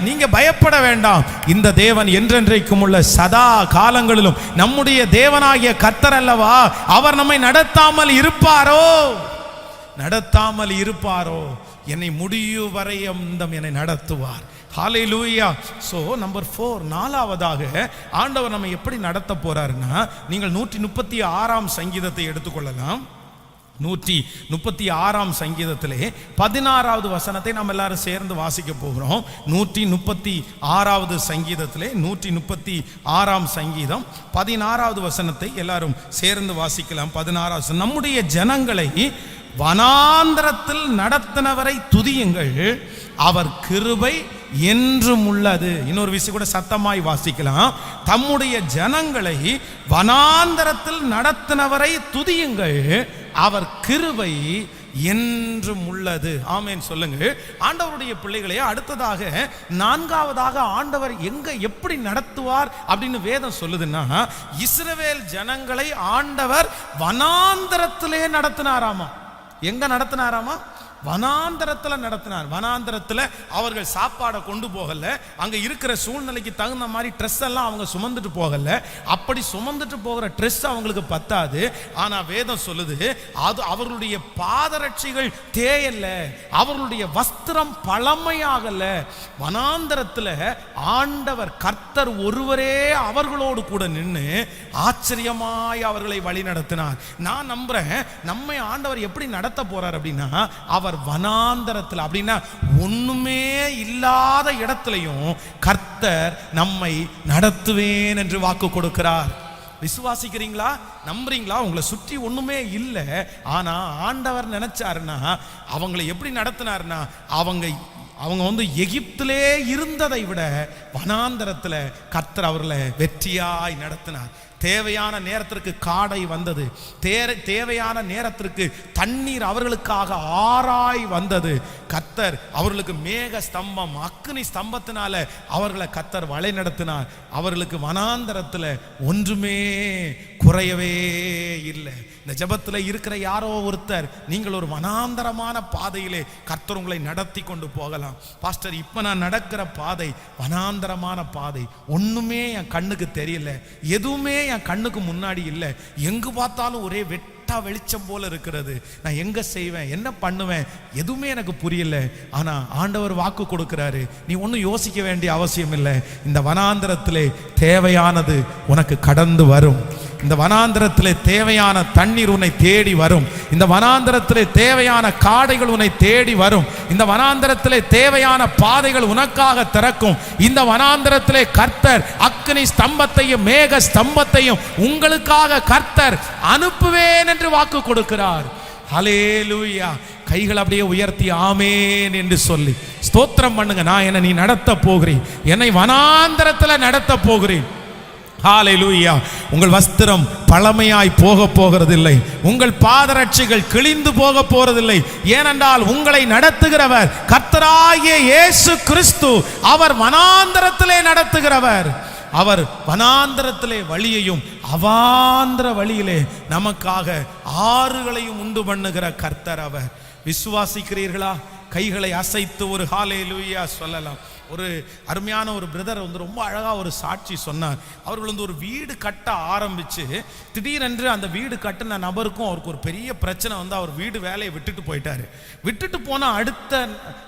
நீங்க பயப்பட வேண்டாம். இந்த தேவன் என்றென்றைக்கும் உள்ள சதா காலங்களிலும் நம்முடைய தேவனாகிய கர்த்தர் அல்லவா, அவர் நம்மை நடத்தாமல் இருப்பாரோ, என்னை முடிவு வரையும் என்னை நடத்துவார். ஹல்லேலூயா. சோ நம்பர் 4, 4வதாக ஆண்டவர் நம்ம எப்படி நடத்த போறாருன்னா, நீங்கள் 136ஆம் சங்கீதத்தை எடுத்துக்கொள்ளலாம். 136ஆம் சங்கீதத்திலே 16வது வசனத்தை நாம் எல்லாரும் சேர்ந்து வாசிக்க போகிறோம். 136வது சங்கீதத்திலே 136ஆம் சங்கீதம் 16வது வசனத்தை எல்லாரும் சேர்ந்து வாசிக்கலாம். 16வது, நம்முடைய ஜனங்களை வனாந்தரத்தில் நடத்தினவரை துதியுங்கள், அவர் கிருபை என்றும் உள்ளது. இன்னொரு விஷயம் கூட சத்தமாய் வாசிக்கலாம். தம்முடைய ஜனங்களை வனாந்தரத்தில் நடத்தினவரை துதியுங்கள், அவர் கிருபை என்றும் உள்ளது. ஆமென் சொல்லுங்க. ஆண்டவருடைய பிள்ளைகளே, அடுத்ததாக 4வதாக ஆண்டவர் எப்படி நடத்துவார் அப்படின்னு வேதம் சொல்லுதுன்னா, இஸ்ரவேல் ஜனங்களை ஆண்டவர் வனாந்தரத்திலே நடத்தினாராமா. எங்க நடத்தினாராமா? வனாந்தரத்தில் நடத்தினார். வனாந்தரத்தில் அவர்கள் சாப்பாடை கொண்டு போகல, அங்க இருக்கிற சூழ்நிலைக்கு தகுந்த மாதிரி ட்ரெஸ் எல்லாம் அவங்க சுமந்துட்டு போகல. அப்படி சுமந்துட்டு போகிற ட்ரெஸ் அவங்களுக்கு பத்தாது. ஆனா வேதம் சொல்லுது, அது அவர்களுடைய பாதரட்சிகள் தேயல்ல, அவர்களுடைய வஸ்திரம் பழமையாகல. வனாந்தரத்தில் ஆண்டவர் கர்த்தர் ஒருவரே அவர்களோடு கூட நின்று ஆச்சரியமாய் அவர்களை வழி நடத்தினார். நான் நம்புறேன், நம்மை ஆண்டவர் எப்படி நடத்த போறார் அப்படின்னா, அவர் வனாந்தரத்தில், அப்படின்னா ஒண்ணுமே இல்லாத இடத்திலையும் கர்த்தர் நம்மை நடத்துவேன் என்று வாக்கு கொடுக்கிறார். விசுவாசிக்கிறீங்களா? நம்புறீங்களா? உங்களை சுற்றி ஒண்ணுமே இல்லை, ஆனா ஆண்டவர் நினைச்சாருன்னா அவங்களை எப்படி நடத்தினார்னா, அவங்க எகிப்திலே இருந்ததை விட வனாந்தரத்தில் கர்த்தர் அவர்களை வெற்றியாய் நடத்தினார். தேவையான நேரத்திற்கு காடை வந்தது. தேவையான நேரத்திற்கு தண்ணீர் அவர்களுக்காக ஆராய் வந்தது. கர்த்தர் அவர்களுக்கு மேக ஸ்தம்பம், அக்கினி ஸ்தம்பத்தினால அவர்களை கர்த்தர் வழி நடத்தினார். அவர்களுக்கு வனாந்தரத்தில் ஒன்றுமே குறையவே இல்லை. இந்த ஜெபத்தில் இருக்கிற யாரோ ஒருத்தர், நீங்கள் ஒரு வனாந்தரமான பாதையிலே கர்த்தர் உங்களை நடத்தி கொண்டு போகலாம். பாஸ்டர், இப்போ நான் நடக்கிற பாதை வனாந்தரமான பாதை, ஒன்றுமே என் கண்ணுக்கு தெரியல, எதுவுமே என் கண்ணுக்கு முன்னாடி இல்லை, எங்கு பார்த்தாலும் ஒரே வெளிச்சம் போல இருக்கிறது, நான் எங்க செய்வேன், என்ன பண்ணுவேன், எதுவுமே எனக்கு புரியல. ஆனா ஆண்டவர் வாக்கு கொடுக்கிறாரு, நீ ஒன்றும் யோசிக்க வேண்டிய அவசியம் இல்லை. இந்த வனாந்தரத்திலே தேவையானது உனக்கு கடந்து வரும். இந்த வனாந்தரத்திலே தேவையான தண்ணீர் உன்னை தேடி வரும். இந்த வனாந்தரத்திலே தேவையான காடைகள் உன்னை தேடி வரும். இந்த வனாந்தரத்திலே தேவையான பாதைகள் உனக்காக திறக்கும். இந்த வனாந்தரத்திலே கர்த்தர் அக்கினி ஸ்தம்பத்தையும் மேக ஸ்தம்பத்தையும் உங்களுக்காக கர்த்தர் அனுப்புவேன் என்று வாக்கு கொடுக்கிறார். ஹல்லேலூயா. கைகள் அப்படியே உயர்த்தி ஆமேன் என்று சொல்லி ஸ்தோத்திரம் பண்ணுங்க. நான் என்னை நீ நடத்த போகிறேன், என்னை வனாந்தரத்தில் நடத்த போகிறேன். ஹல்லேலூயா. உங்கள் வஸ்திரம் பழமையாய் போக போகிறதில்லை, உங்கள் பாதரட்சைகள் கிழிந்து போக போறதில்லை. ஏனென்றால் உங்களை நடத்துகிறவர் கர்த்தராகிய இயேசு கிறிஸ்து. அவர் வனாந்தரத்திலே நடத்துகிறவர். அவர் வனாந்தரத்திலே வழியையும் அவாந்தர வழியிலே நமக்காக ஆறுகளையும் உண்டு பண்ணுகிற கர்த்தர் அவர். விசுவாசிக்கிறீர்களா? கைகளை அசைத்து ஒரு ஹல்லேலூயா சொல்லலாம். ஒரு அருமையான ஒரு பிரதர் ரொம்ப அழகா ஒரு சாட்சி சொன்னார். அவர்கள் ஒரு வீடு கட்ட ஆரம்பிச்சு திடீரென்று அந்த வீடு கட்டின நபருக்கும் அவருக்கு ஒரு பெரிய பிரச்சனை அவர் வீடு வேலையை விட்டுட்டு போயிட்டாரு. விட்டுட்டு போன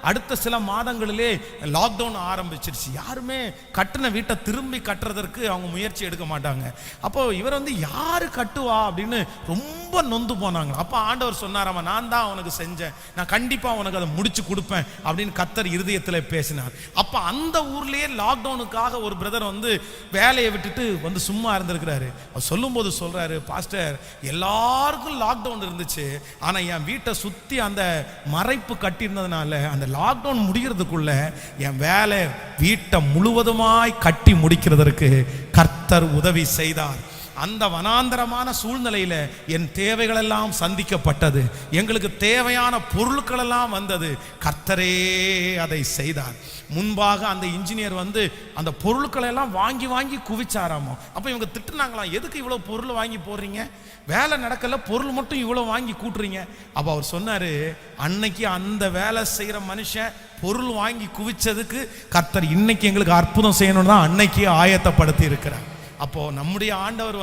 அடுத்த சில மாதங்களிலே லாக்டவுன் ஆரம்பிச்சிருச்சு. யாருமே கட்டின வீட்டை திரும்பி கட்டுறதற்கு அவங்க முயற்சி எடுக்க மாட்டாங்க. அப்போ இவர் யாரு கட்டுவா அப்படின்னு ரொம்ப நொந்து போனாங்க. அப்போ ஆண்டவர் சொன்னாராமா, நான் தான் உனக்கு செஞ்சேன், நான் கண்டிப்பா உனக்கு அதை முடிச்சு கொடுப்பேன் அப்படின்னு கர்த்தர் இருதயத்தில் பேசினார். அப்ப அந்த ஊர்லயே லாக்டவுனுக்காக ஒரு பிரதர் வேலையை விட்டுட்டு சும்மா இருந்திருக்கிறாரு. சொல்லும் போது சொல்றாரு, பாஸ்டர், எல்லாருக்கும் லாக்டவுன் இருந்துச்சு, ஆனா என் வீட்டை சுத்தி அந்த மறைப்பு கட்டி இருந்ததுனால அந்த லாக்டவுன் முடிகிறதுக்குள்ள என் வேலை வீட்டை முழுவதுமாய் கட்டி முடிக்கிறதற்கு கர்த்தர் உதவி செய்தார். அந்த வனாந்தரமான சூழ்நிலையில என் தேவைகள் எல்லாம் சந்திக்கப்பட்டது, எங்களுக்கு தேவையான பொருட்கள் எல்லாம் வந்தது. கர்த்தரே அதை செய்தார். முன்பாக அந்த இன்ஜினியர் அந்த பொருட்களை எல்லாம் வாங்கி வாங்கி குவிச்சாராமோ. அப்ப இவங்க திட்டுனாங்களாம், எதுக்கு இவ்வளவு பொருள் வாங்கி போடுறீங்க, வேலை நடக்கல, பொருள் மட்டும் இவ்வளவு வாங்கி கூட்டுறீங்க. அப்ப அவர் சொன்னாரு, அன்னைக்கு அந்த வேலை செய்யற மனுஷன் பொருள் வாங்கி குவிச்சதுக்கு கர்த்தர் இன்னைக்கு எங்களுக்கு அற்புதம் செய்யணும்னு தான் அன்னைக்கு ஆயத்தப்படுத்தி இருக்கிறார். அப்போ நம்முடைய ஆண்டவர்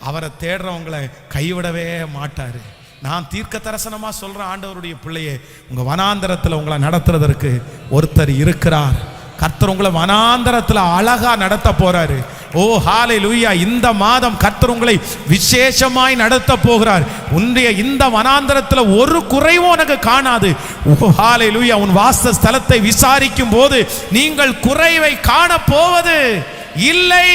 அவரை தேடுறவங்களை கைவிடவே மாட்டாரு. நான் தீர்க்க தரிசனமா சொல்ற ஆண்டவருடைய பிள்ளையே, உங்க வனாந்தரத்தில் உங்களை நடத்துறதற்கு ஒருத்தர் இருக்கிறார். கர்த்தர் உங்களை வனாந்தரத்தில் அழகா நடத்த போறாரு. ஓ ஹல்லேலூயா. இந்த மாதம் கர்த்தர் உங்களை விசேஷமாய் நடத்த போகிறார். உன்னுடைய இந்த வனாந்தரத்தில் ஒரு குறைவும் உனக்கு காணாது. ஓ ஹல்லேலூயா. உன் வாச ஸ்தலத்தை விசாரிக்கும் போது நீங்கள் குறைவை காண போவது இல்லை.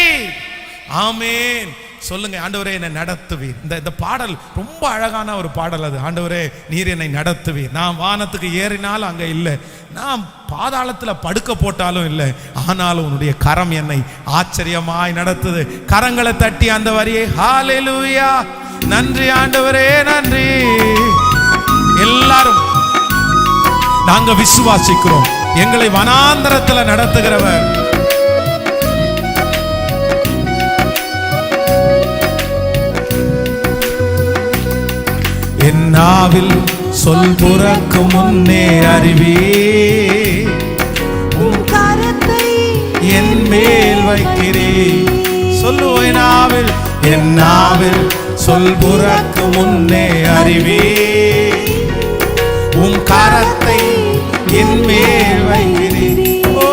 ஆமென். சொல்லுங்க, ஆண்டவரே என்னை நடத்துவீர். இந்த பாடல் ரொம்ப அழகான ஒரு பாடல். அது, ஆண்டவரே நீர் என்னை நடத்துவீர். நான் வானத்துக்கு ஏறினாலும் அங்க இல்லை, நான் பாதாளத்தில் படுக்க போட்டாலும் இல்லை, ஆனாலும் உன்னுடைய கரம் என்னை ஆச்சரியமாய் நடத்துது. கரங்களை தட்டி அந்த வரியை ஹல்லேலூயா. நன்றி ஆண்டவரே, நன்றி. எல்லாரும் நாங்க விசுவாசிக்கிறோம், எங்களை வனாந்தரத்தில் நடத்துகிறவர். என் நாவில் சொல் புறக்கும் முன்னே அறிவே, உன் கரத்தை என் மேல் வைக்கிறேன். சொல்லுவேன், நாவில் என் நாவில் சொல் புறக்கும் முன்னே அறிவே, உன் கரத்தை என் மேல் வைக்கிறேன். ஓ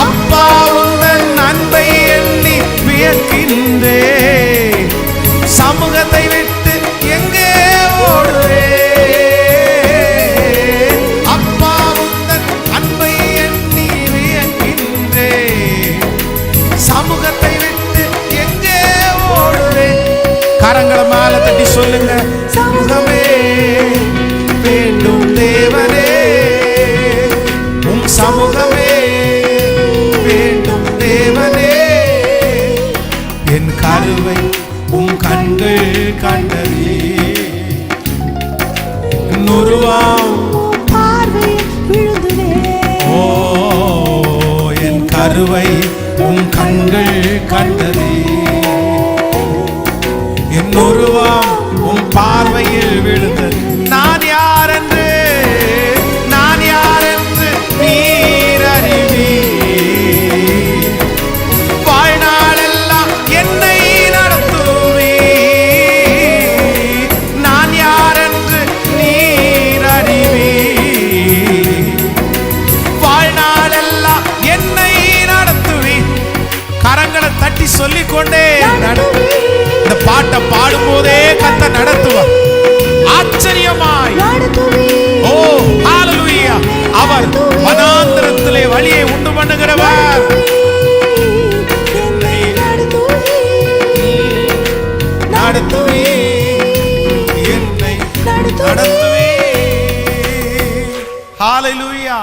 அப்பா, உந்தன் அன்பை எண்ணி வியக்கின்றேன். சமூகத்தை விட்டு எங்கே ஓடுவே, அப்பா உந்தன் அன்பை எண்ணி வியக்கின்றே. சமூகத்தை விட்டு எங்கே ஓடுவே. கரங்களை மேல தட்டி சொல்லுங்க, சமூகமே வேண்டும் தேவனே, உருவம் பார்வையில் விழுதுவே. ஓ என் கருவை உன் கண்கள் கண்டதே. என் உருவம் உன் பார்வையில் விழுந்தது. நான் யார் என்று நீர் அறிவீர். வாழ்நாளெல்லாம் என்னை நடத்துவீர். நான் யார் என்று நீர் அறிவீர். வாழ்நாளெல்லாம் என்னை நடத்துவீர். கரங்களை தட்டி சொல்லிக்கொண்டே இந்த பாட்டை பாடும்போதே கர்த்தர் நடத்துவார் ஆச்சரியமாய். ஓ ஹalleluya. அவர் வனாந்திரத்திலே வழியை உண்டு பண்ணுகிறவர். என்னை நடத்துவீர். என்னை நடத்துவீர். ஹalleluya.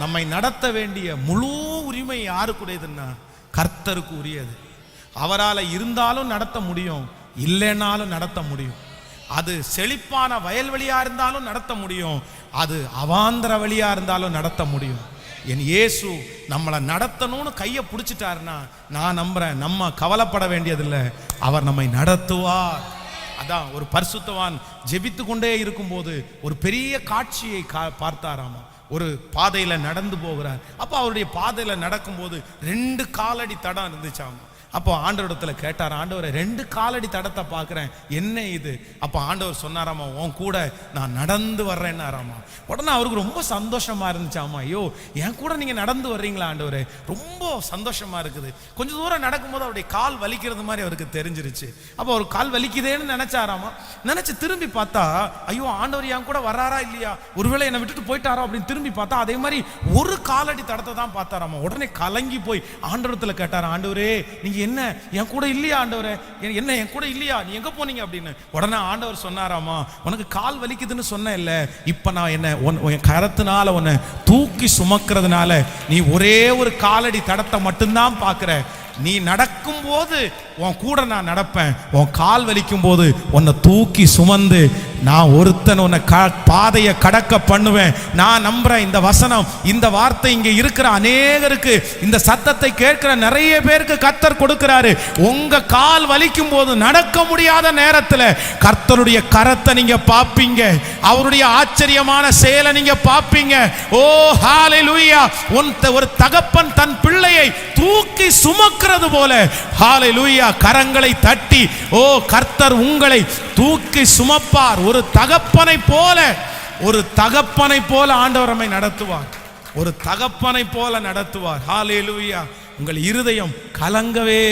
நம்மை நடத்த வேண்டிய முழு உரிமை யாருக்குரியதுன்னா கர்த்தருக்கு உரியது. அவரால் இருந்தாலும் நடத்த முடியும், இல்லைனாலும் நடத்த முடியும். அது செழிப்பான வயல்வெளியா இருந்தாலும் நடத்த முடியும், அது அவாந்தர வழியா இருந்தாலும் நடத்த முடியும். என் இயேசு நம்மளை நடத்தணும்னு கையை பிடிச்சிட்டாருன்னா நான் நம்புறேன், நம்ம கவலைப்பட வேண்டியதில்லை, அவர் நம்மை நடத்துவார். அதான் ஒரு பரிசுத்தவான் ஜெபித்து கொண்டே இருக்கும்போது ஒரு பெரிய காட்சியை பார்த்தாராமா. ஒரு பாதையில நடந்து போகிறார். அப்போ அவருடைய பாதையில நடக்கும்போது 2 காலடி தடம் இருந்துச்சாமா. அப்போ ஆண்டவரிடத்துல கேட்டார், ஆண்டவரை 2 காலடி தடத்தை பார்க்குறேன், என்ன இது? அப்போ ஆண்டவர் சொன்னாராமா, உன் கூட நான் நடந்து வர்றேன்னாராமா. உடனே அவருக்கு ரொம்ப சந்தோஷமா இருந்துச்சாமா. ஐயோ, என் கூட நீங்க நடந்து வர்றீங்களா ஆண்டவரே, ரொம்ப சந்தோஷமா இருக்குது. கொஞ்சம் தூரம் நடக்கும்போது அவருடைய கால் வலிக்கிறது மாதிரி அவருக்கு தெரிஞ்சிருச்சு. அப்போ அவர் கால் வலிக்குதேன்னு நினைச்சாராமா. நினைச்சு திரும்பி பார்த்தா, ஐயோ ஆண்டவர் என் கூட வர்றாரா இல்லையா, ஒருவேளை என்னை விட்டுட்டு போயிட்டாரோ அப்படின்னு திரும்பி பார்த்தா அதே மாதிரி 1 காலடி தடத்தை தான் பார்த்தாராமா. உடனே கலங்கி போய் ஆண்டவரத்துல கேட்டார், ஆண்டவரே நீங்க என்ன என் கூட இல்லையா ஆண்டவரே, என்ன என் கூட இல்லையா, நீ எங்க போனீங்க அப்படின்னு. உடனே ஆண்டவர் சொன்னாராமா, உனக்கு கால் வலிக்குதுன்னு சொன்ன இல்ல, இப்ப நான் என்ன என் கரத்தினால உன்னை தூக்கி சுமக்கிறதுனால நீ ஒரே 1 காலடி தடத்தை மட்டும்தான் பார்க்கிற. நீ நடக்கும் போது உன் கூட நான் நடப்பேன், உன் கால் வலிக்கும் போது உன்னை தூக்கி சுமந்து நான் ஒருத்தன் உன்னை பாதையை கடக்க பண்ணுவேன். நான் நம்புறேன் இந்த வசனம், இந்த வார்த்தை இங்க இருக்கிற அநேகருக்கு, இந்த சத்தத்தை கேட்கிற நிறைய பேருக்கு கர்த்தர் கொடுக்கிறாரு. உங்க கால் வலிக்கும் போது, நடக்க முடியாத நேரத்தில் கர்த்தருடைய கரத்தை நீங்க பாப்பீங்க, அவருடைய ஆச்சரியமான செயலை நீங்க பாப்பீங்க. ஓ ஹalleluya. ஒரு தகப்பன் தன் பிள்ளையை தூக்கி சுமக்கிறது போல ஹalleluya, கரங்களை தட்டி, ஓ கர்த்தர் உங்களை தூக்கி சுமப்பார். ஒரு தகப்பனை போல ஆண்டவர் நம்மை நடத்துவார், ஒரு தகப்பனை போல நடத்துவார். ஹalleluya. உங்கள் இருதயம் கலங்கவே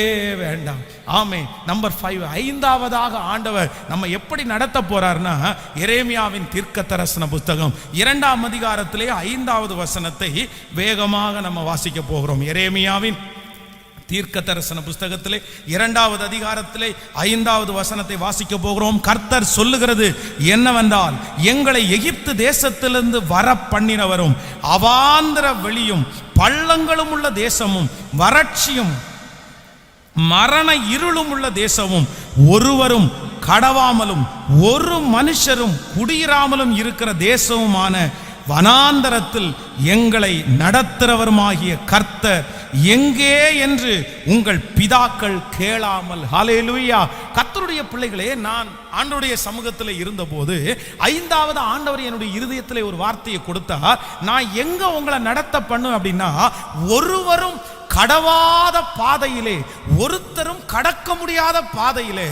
வேண்டாம். ஆமென். நம்பர் 5, 5ஆவதாக ஆண்டவர் நம்ம எப்படி நடத்த போறார்னா, எரேமியாவின் தீர்க்கதரிசன புத்தகம் 2ஆம் அதிகாரத்திலே 5வது வசனத்தை வேகமாக நம்ம வாசிக்க போகிறோம். எரேமியாவின் தீர்க்கதரிசன புஸ்தகத்திலே 2வது அதிகாரத்திலே 5வது வசனத்தை வாசிக்க போகிறோம். கர்த்தர் சொல்லுகிறது என்னவென்றால், எங்களை எகிப்து தேசத்திலிருந்து வர பண்ணினவரும் அவாந்தர வெளியும் பள்ளங்களும் உள்ள தேசமும் வறட்சியும் மரண இருளும் உள்ள தேசமும் ஒருவரும் கடவாமலும் ஒரு மனுஷரும் குடியிராமலும் இருக்கிற தேசமுமான வனாந்தரத்தில் எங்களை நடத்துகிறவருமாகிய கர்த்தர் எங்கே என்று உங்கள் பிதாக்கள் கேளாமல். ஹalleluya. கர்த்தருடைய பிள்ளைகளே, நான் ஆண்டவருடைய சமூகத்தில் இருந்தபோது 5வது ஆண்டவர் என்னுடைய இருதயத்திலே ஒரு வார்த்தையை கொடுத்தார். நான் எங்க உங்களை நடத்த பண்ணுவேன் அப்படின்னா, ஒருவரும் கடவாத பாதையிலே, ஒருத்தரும் கடக்க முடியாத பாதையிலே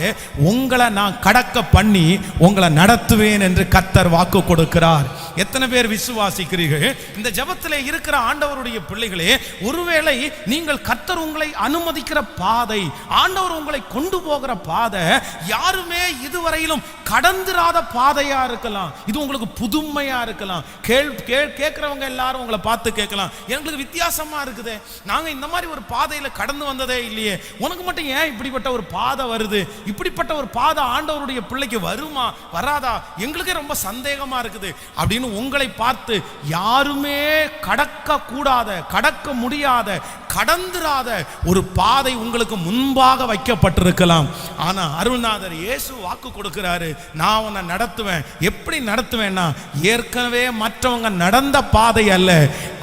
உங்களை நான் கடக்க பண்ணி உங்களை நடத்துவேன் என்று கர்த்தர் வாக்கு கொடுக்கிறார். எத்தனை பேர் விசுவாசிக்கிறீர்கள்? இந்த ஜெபத்திலே இருக்கிற ஆண்டவருடைய பிள்ளைகளே, ஒருவேளை நீங்கள் கர்த்தர் உங்களை அனுமதிக்கிற பாதை, ஆண்டவர் உங்களை கொண்டு போகிற பாதை யாருமே இதுவரையிலும் கடந்துராத பாதையா இருக்கலாம். இது உங்களுக்கு புதுமையா இருக்கலாம். கேட்கிறவங்க எல்லாரும் உங்களை பார்த்து கேட்கலாம், எங்களுக்கு வித்தியாசமா இருக்குது, நாங்க இந்த மாதிரி ஒரு பாதையில கடந்து வந்ததே இல்லையே, உனக்கு மட்டும் ஏன் இப்படிப்பட்ட ஒரு பாதை வருது, இப்படிப்பட்ட ஒரு பாதை ஆண்டவருடைய பிள்ளைக்கு வருமா வராதா, எங்களுக்கே ரொம்ப சந்தேகமா இருக்குது அப்படின்னு உங்களை பார்த்து யாருமே கடக்க கூடாத, கடக்க முடியாத, கடந்துராத ஒரு பாதை உங்களுக்கு முன்பாக வைக்கப்பட்டிருக்கலாம். ஆனா அருள்நாதர் இயேசு வாக்கு கொடுக்கிறாரு, நான் உன்னை நடத்துவேன். எப்படி நடத்துவேன்னா, ஏற்கனவே மற்றவங்க நடந்த பாதை அல்ல,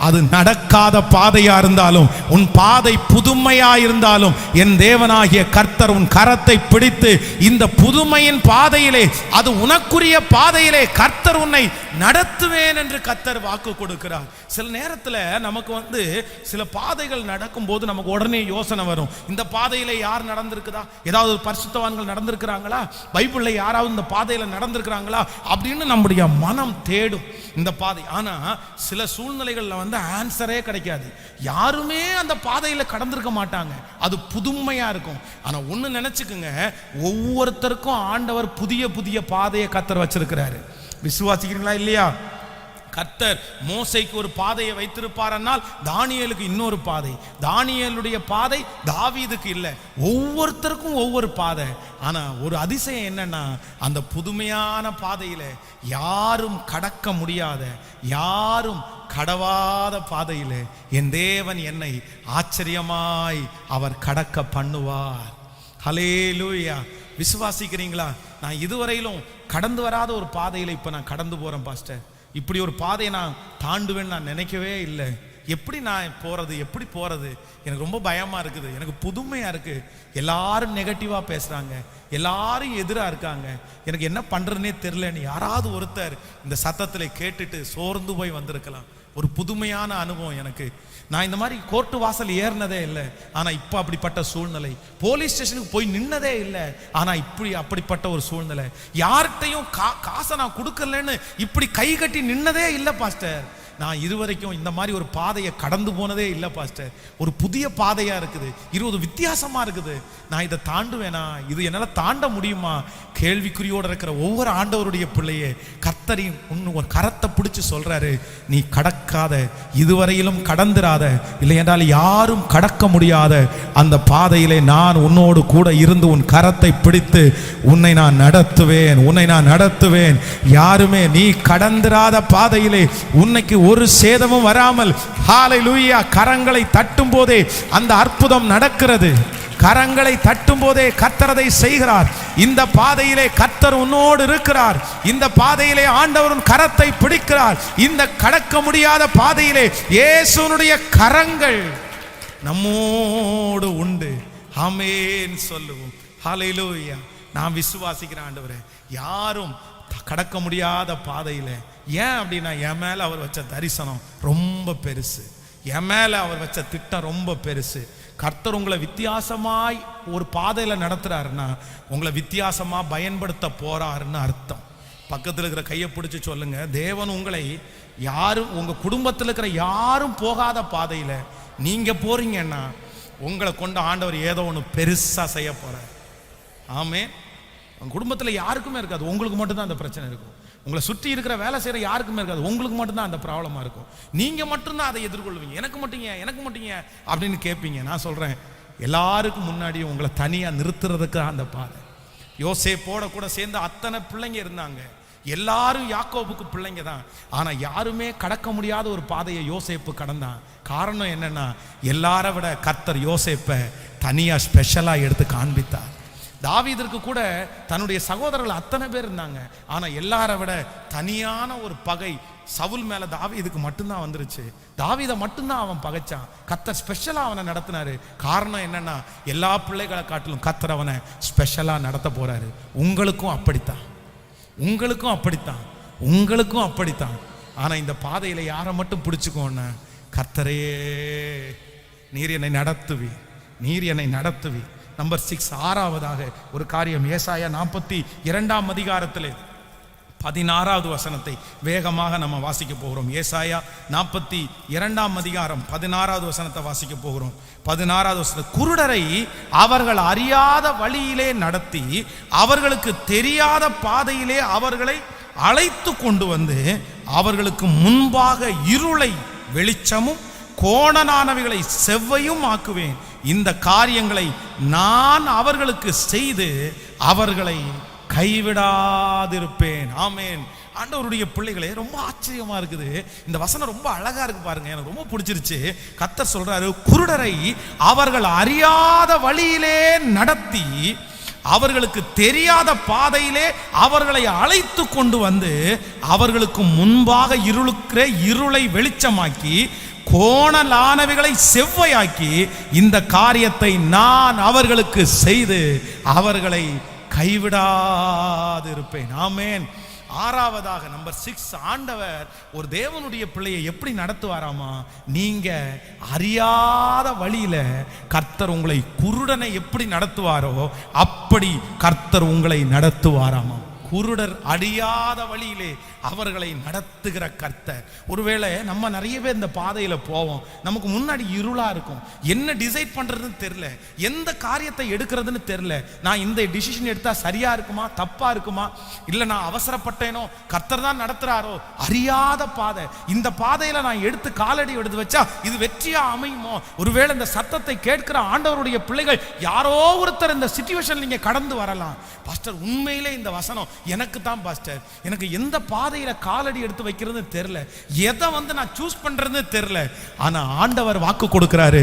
அது நடக்காத பாதையா இருந்தாலும், உன் பாதை புதுமையா இருந்தாலும், என் தேவனாகிய கர்த்தர் உன் கரத்தை பிடித்து இந்த புதுமையின் பாதையிலே, அது உனக்குரிய பாதையிலே கர்த்தர் உன்னை நடத்துவேன் என்று கர்த்தர் வாக்கு கொடுக்கிறார். சில நேரத்தில் நமக்கு சில பாதைகள் நடக்கும் போது நமக்கு உடனே யோசனை வரும், இந்த பாதையில யார் நடந்திருக்குதா, ஏதாவது பரிசுத்தவான்கள் நடந்திருக்கிறாங்களா, பைபிள்ல யாராவது இந்த பாதையில நடந்திருக்கிறாங்களா அப்படின்னு நம்முடைய மனம் தேடும் இந்த பாதை. ஆனா சில சூழ்நிலைகள்ல ஆன்சரே கிடைக்காது, யாருமே அந்த பாதையில கடந்திருக்க மாட்டாங்க, அது புதுமையா இருக்கும். ஆனா ஒண்ணு நினைச்சுக்குங்க, ஒவ்வொருத்தருக்கும் ஆண்டவர் புதிய புதிய பாதையை கர்த்தர் வச்சிருக்கிறாரு. விசுவாசிக்கிறீங்களா இல்லையா? கர்த்தர் மோசைக்கு ஒரு பாதையை வைத்திருப்பார்னால் தானியேலுக்கு இன்னொரு பாதை, தானியேலுடைய பாதை தாவீதுக்கு இல்லை, ஒவ்வொருத்தருக்கும் ஒவ்வொரு பாதை. ஆனா ஒரு அதிசயம் என்னன்னா, அந்த புதுமையான பாதையில யாரும் கடக்க முடியாத, யாரும் கடவாத பாதையில என் தேவன் என்னை ஆச்சரியமாய் அவர் கடக்க பண்ணுவார். ஹல்லேலூயா. விசுவாசிக்கிறீங்களா? நான் இதுவரையிலும் கடந்து வராத ஒரு பாதையில இப்ப நான் கடந்து போறேன் பாஸ்டர். இப்படி ஒரு பாதையை நான் தாண்டுவேன்னு நான் நினைக்கவே இல்லை. எப்படி நான் போறது, எப்படி போறது, எனக்கு ரொம்ப பயமா இருக்குது, எனக்கு புதுமையா இருக்கு. எல்லாரும் நெகட்டிவா பேசுறாங்க, எல்லாரும் எதிரா இருக்காங்க, எனக்கு என்ன பண்றதுன்னே தெரியலன்னு யாராவது ஒருத்தர் இந்த சத்தத்துல கேட்டுட்டு சோர்ந்து போய் வந்திருக்கலாம். ஒரு புதுமையான அனுபவம் எனக்கு. நான் இந்த மாதிரி கோர்ட்டு வாசல் ஏறினதே இல்லை, ஆனா இப்ப அப்படிப்பட்ட சூழ்நிலை. போலீஸ் ஸ்டேஷனுக்கு போய் நின்னதே இல்லை, ஆனா இப்படி அப்படிப்பட்ட ஒரு சூழ்நிலை. யார்கிட்டையும் காசை நான் கொடுக்கலன்னு இப்படி கை கட்டி நின்னதே இல்லை பாஸ்டர். நான் இதுவரைக்கும் இந்த மாதிரி ஒரு பாதையை கடந்து போனதே இல்லை பாஸ்டர். ஒரு புதிய பாதையா இருக்குது, இது வித்தியாசமா இருக்குது. நான் இதை தாண்டுவேனா, இது என்னால் தாண்ட முடியுமா? கேள்விக்குறியோடு இருக்கிற ஒவ்வொரு ஆண்டவருடைய பிள்ளையே கர்த்தரின் ஒரு கரத்தை பிடிச்சு சொல்றாரு, நீ கடக்காத, இதுவரையிலும் கடந்துராத, இல்லை என்றால் யாரும் கடக்க முடியாத அந்த பாதையிலே நான் உன்னோடு கூட இருந்து உன் கரத்தை பிடித்து உன்னை நான் நடத்துவேன், உன்னை நான் நடத்துவேன். யாருமே நீ கடந்துராத பாதையிலே உன்னைக்கு ஒரு சேதமும் வராமல், ஹல்லேலூயா, கரங்களை தட்டும் போதே அந்த அற்புதம் நடக்கிறது. கரங்களை தட்டும் போதே கர்த்தர் அதை செய்கிறார். இந்த பாதையிலே கர்த்தர் உன்னோடு இருக்கிறார். இந்த பாதையிலே ஆண்டவர் கரத்தை பிடிக்கிறார். இந்த கடக்க முடியாத பாதையிலே இயேசுவினுடைய கரங்கள் நம்மோடு உண்டு. ஆமென் சொல்லுவோம். ஹல்லேலூயா. நான் விசுவாசிக்கிறேன் ஆண்டவரே, யாரும் கடக்க முடியாத பாதையில. ஏன் அப்படின்னா, என் மேல அவர் வச்ச தரிசனம் ரொம்ப பெருசு, என் மேல அவர் வச்ச திட்டம் ரொம்ப பெருசு. கர்த்தர் உங்களை வித்தியாசமாய் ஒரு பாதையில நடத்துறாருன்னா உங்களை வித்தியாசமா பயன்படுத்த போறாருன்னு அர்த்தம். பக்கத்தில் இருக்கிற கையை பிடிச்சு சொல்லுங்க, தேவன் உங்களை யாரும், உங்க குடும்பத்தில் இருக்கிற யாரும் போகாத பாதையில நீங்க போறீங்கன்னா உங்களை கொண்டு ஆண்டவர் ஏதோ ஒன்று பெருசா செய்ய போறார். ஆமே. உங்க குடும்பத்தில் யாருக்குமே இருக்காது, உங்களுக்கு மட்டும்தான் அந்த பிரச்சனை இருக்கும். உங்களை சுற்றி இருக்கிற வேலை செய்யற யாருக்குமே இருக்காது, உங்களுக்கு மட்டும்தான் அந்த ப்ராப்ளமா இருக்கும். நீங்க மட்டும்தான் அதை எதிர்கொள்வீங்க. எனக்கு மட்டும் அப்படின்னு கேட்பீங்க. நான் சொல்றேன், எல்லாருக்கும் முன்னாடி உங்களை தனியா நிறுத்துறதுக்கு அந்த பாதை. யோசேப்போட கூட சேர்ந்து அத்தனை பிள்ளைங்க இருந்தாங்க, எல்லாரும் யாக்கோபுக்கு பிள்ளைங்க தான். ஆனா யாருமே கடக்க முடியாத ஒரு பாதையை யோசேப்பு கடந்தான். காரணம் என்னன்னா, எல்லார விட கர்த்தர் யோசேப்பை தனியா ஸ்பெஷலா எடுத்து காண்பித்தார். தாவீதற்கு கூட தன்னுடைய சகோதரர்கள் அத்தனை பேர் இருந்தாங்க, ஆனா எல்லாரை விட தனியான ஒரு பகை சவுல் மேல தாவீதுக்கு மட்டும்தான் வந்துருச்சு. தாவீதை மட்டும்தான் அவன் பகைச்சான். கர்த்தர் ஸ்பெஷலா அவனை நடத்தினாரு. காரணம் என்னன்னா, எல்லா பிள்ளைகளை காட்டிலும் கர்த்தர் அவனை ஸ்பெஷலா நடத்த போறாரு. உங்களுக்கும் அப்படித்தான், உங்களுக்கும் அப்படித்தான், உங்களுக்கும் அப்படித்தான். ஆனா இந்த பாதையில யாரை மட்டும் பிடிச்சுக்கோன்னா, கர்த்தரையே, நீர் என்னை நடத்துவி, நீர் என்னை நடத்துவி. நம்பர் 6, 6ஆவதாக ஒரு காரியம். ஏசாயா 42ஆம் அதிகாரத்திலே 16வது வசனத்தை வேகமாக நம்ம வாசிக்க போகிறோம். ஏசாயா 42ஆம் அதிகாரம் 16வது வசனத்தை வாசிக்க போகிறோம். 16வது வசனம், குருடரை அவர்கள் அறியாத வழியிலே நடத்தி அவர்களுக்கு தெரியாத பாதையிலே அவர்களை அழைத்து கொண்டு வந்து அவர்களுக்கு முன்பாக இருளை வெளிச்சமும் கோணனானவைகளை செவ்வையும் ஆக்குவேன். இந்த காரியங்களை நான் அவர்களுக்கு செய்து அவர்களை கைவிடாதிருப்பேன். ஆமேன். ஆண்டவருடைய பிள்ளைகளே, ரொம்ப ஆச்சரியமா இருக்குது. இந்த வசனம் ரொம்ப அழகா இருக்கு பாருங்க, எனக்கு ரொம்ப பிடிச்சிருச்சு. கர்த்தர் சொல்றாரு, குருடரை அவர்கள் அறியாத வழியிலே நடத்தி அவர்களுக்கு தெரியாத பாதையிலே அவர்களை அழைத்து கொண்டு வந்து அவர்களுக்கு முன்பாக இருளை வெளிச்சமாக்கி கோணலானவைகளை செவ்வையாக்கி இந்த காரியத்தை நான் அவர்களுக்கு செய்து அவர்களை கைவிடாதிருப்பேன். ஆமென். ஆறாவதாக நம்பர் 6, ஆண்டவர் ஒரு தேவனுடைய பிள்ளையை எப்படி நடத்துவாராமா? நீங்க அறியாத வழியில கர்த்தர் உங்களை, குருடனை எப்படி நடத்துவாரோ அப்படி கர்த்தர் உங்களை நடத்துவாராமா. குருடர் அறியாத வழியிலே அவர்களை நடத்துகிற கர்த்தர். ஒருவேளை நம்ம நிறைய பேர் இந்த பாதையில போவோம், நமக்கு முன்னாடி இருளா இருக்கும், என்ன டிசைட் பண்றதுன்னு தெரியல, எந்த காரியத்தை எடுக்கிறதுன்னு தெரியல. நான் இந்த டிசிஷன் எடுத்தா சரியா இருக்குமா தப்பா இருக்குமா, இல்ல நான் அவசரப்பட்டேனோ, கர்த்தர் தான் நடத்துறாரோ, அறியாத பாதை. இந்த பாதையில நான் எடுத்து காலடி எடுத்து வச்சா இது வெற்றியா அமையுமோ? ஒருவேளை இந்த சத்தத்தை கேட்கிற ஆண்டவருடைய பிள்ளைகள் யாரோ ஒருத்தர் இந்த சிச்சுவேஷன் நீங்க கடந்து வரலாம். பாஸ்டர், உண்மையிலே இந்த வசனம் எனக்கு தான் பாஸ்டர், எனக்கு எந்த பாதையில காலடி எடுத்து வைக்கிறது தெரியல, எதை நான் சூஸ் பண்றது தெரியல. ஆனா ஆண்டவர் வாக்கு கொடுக்கிறாரு,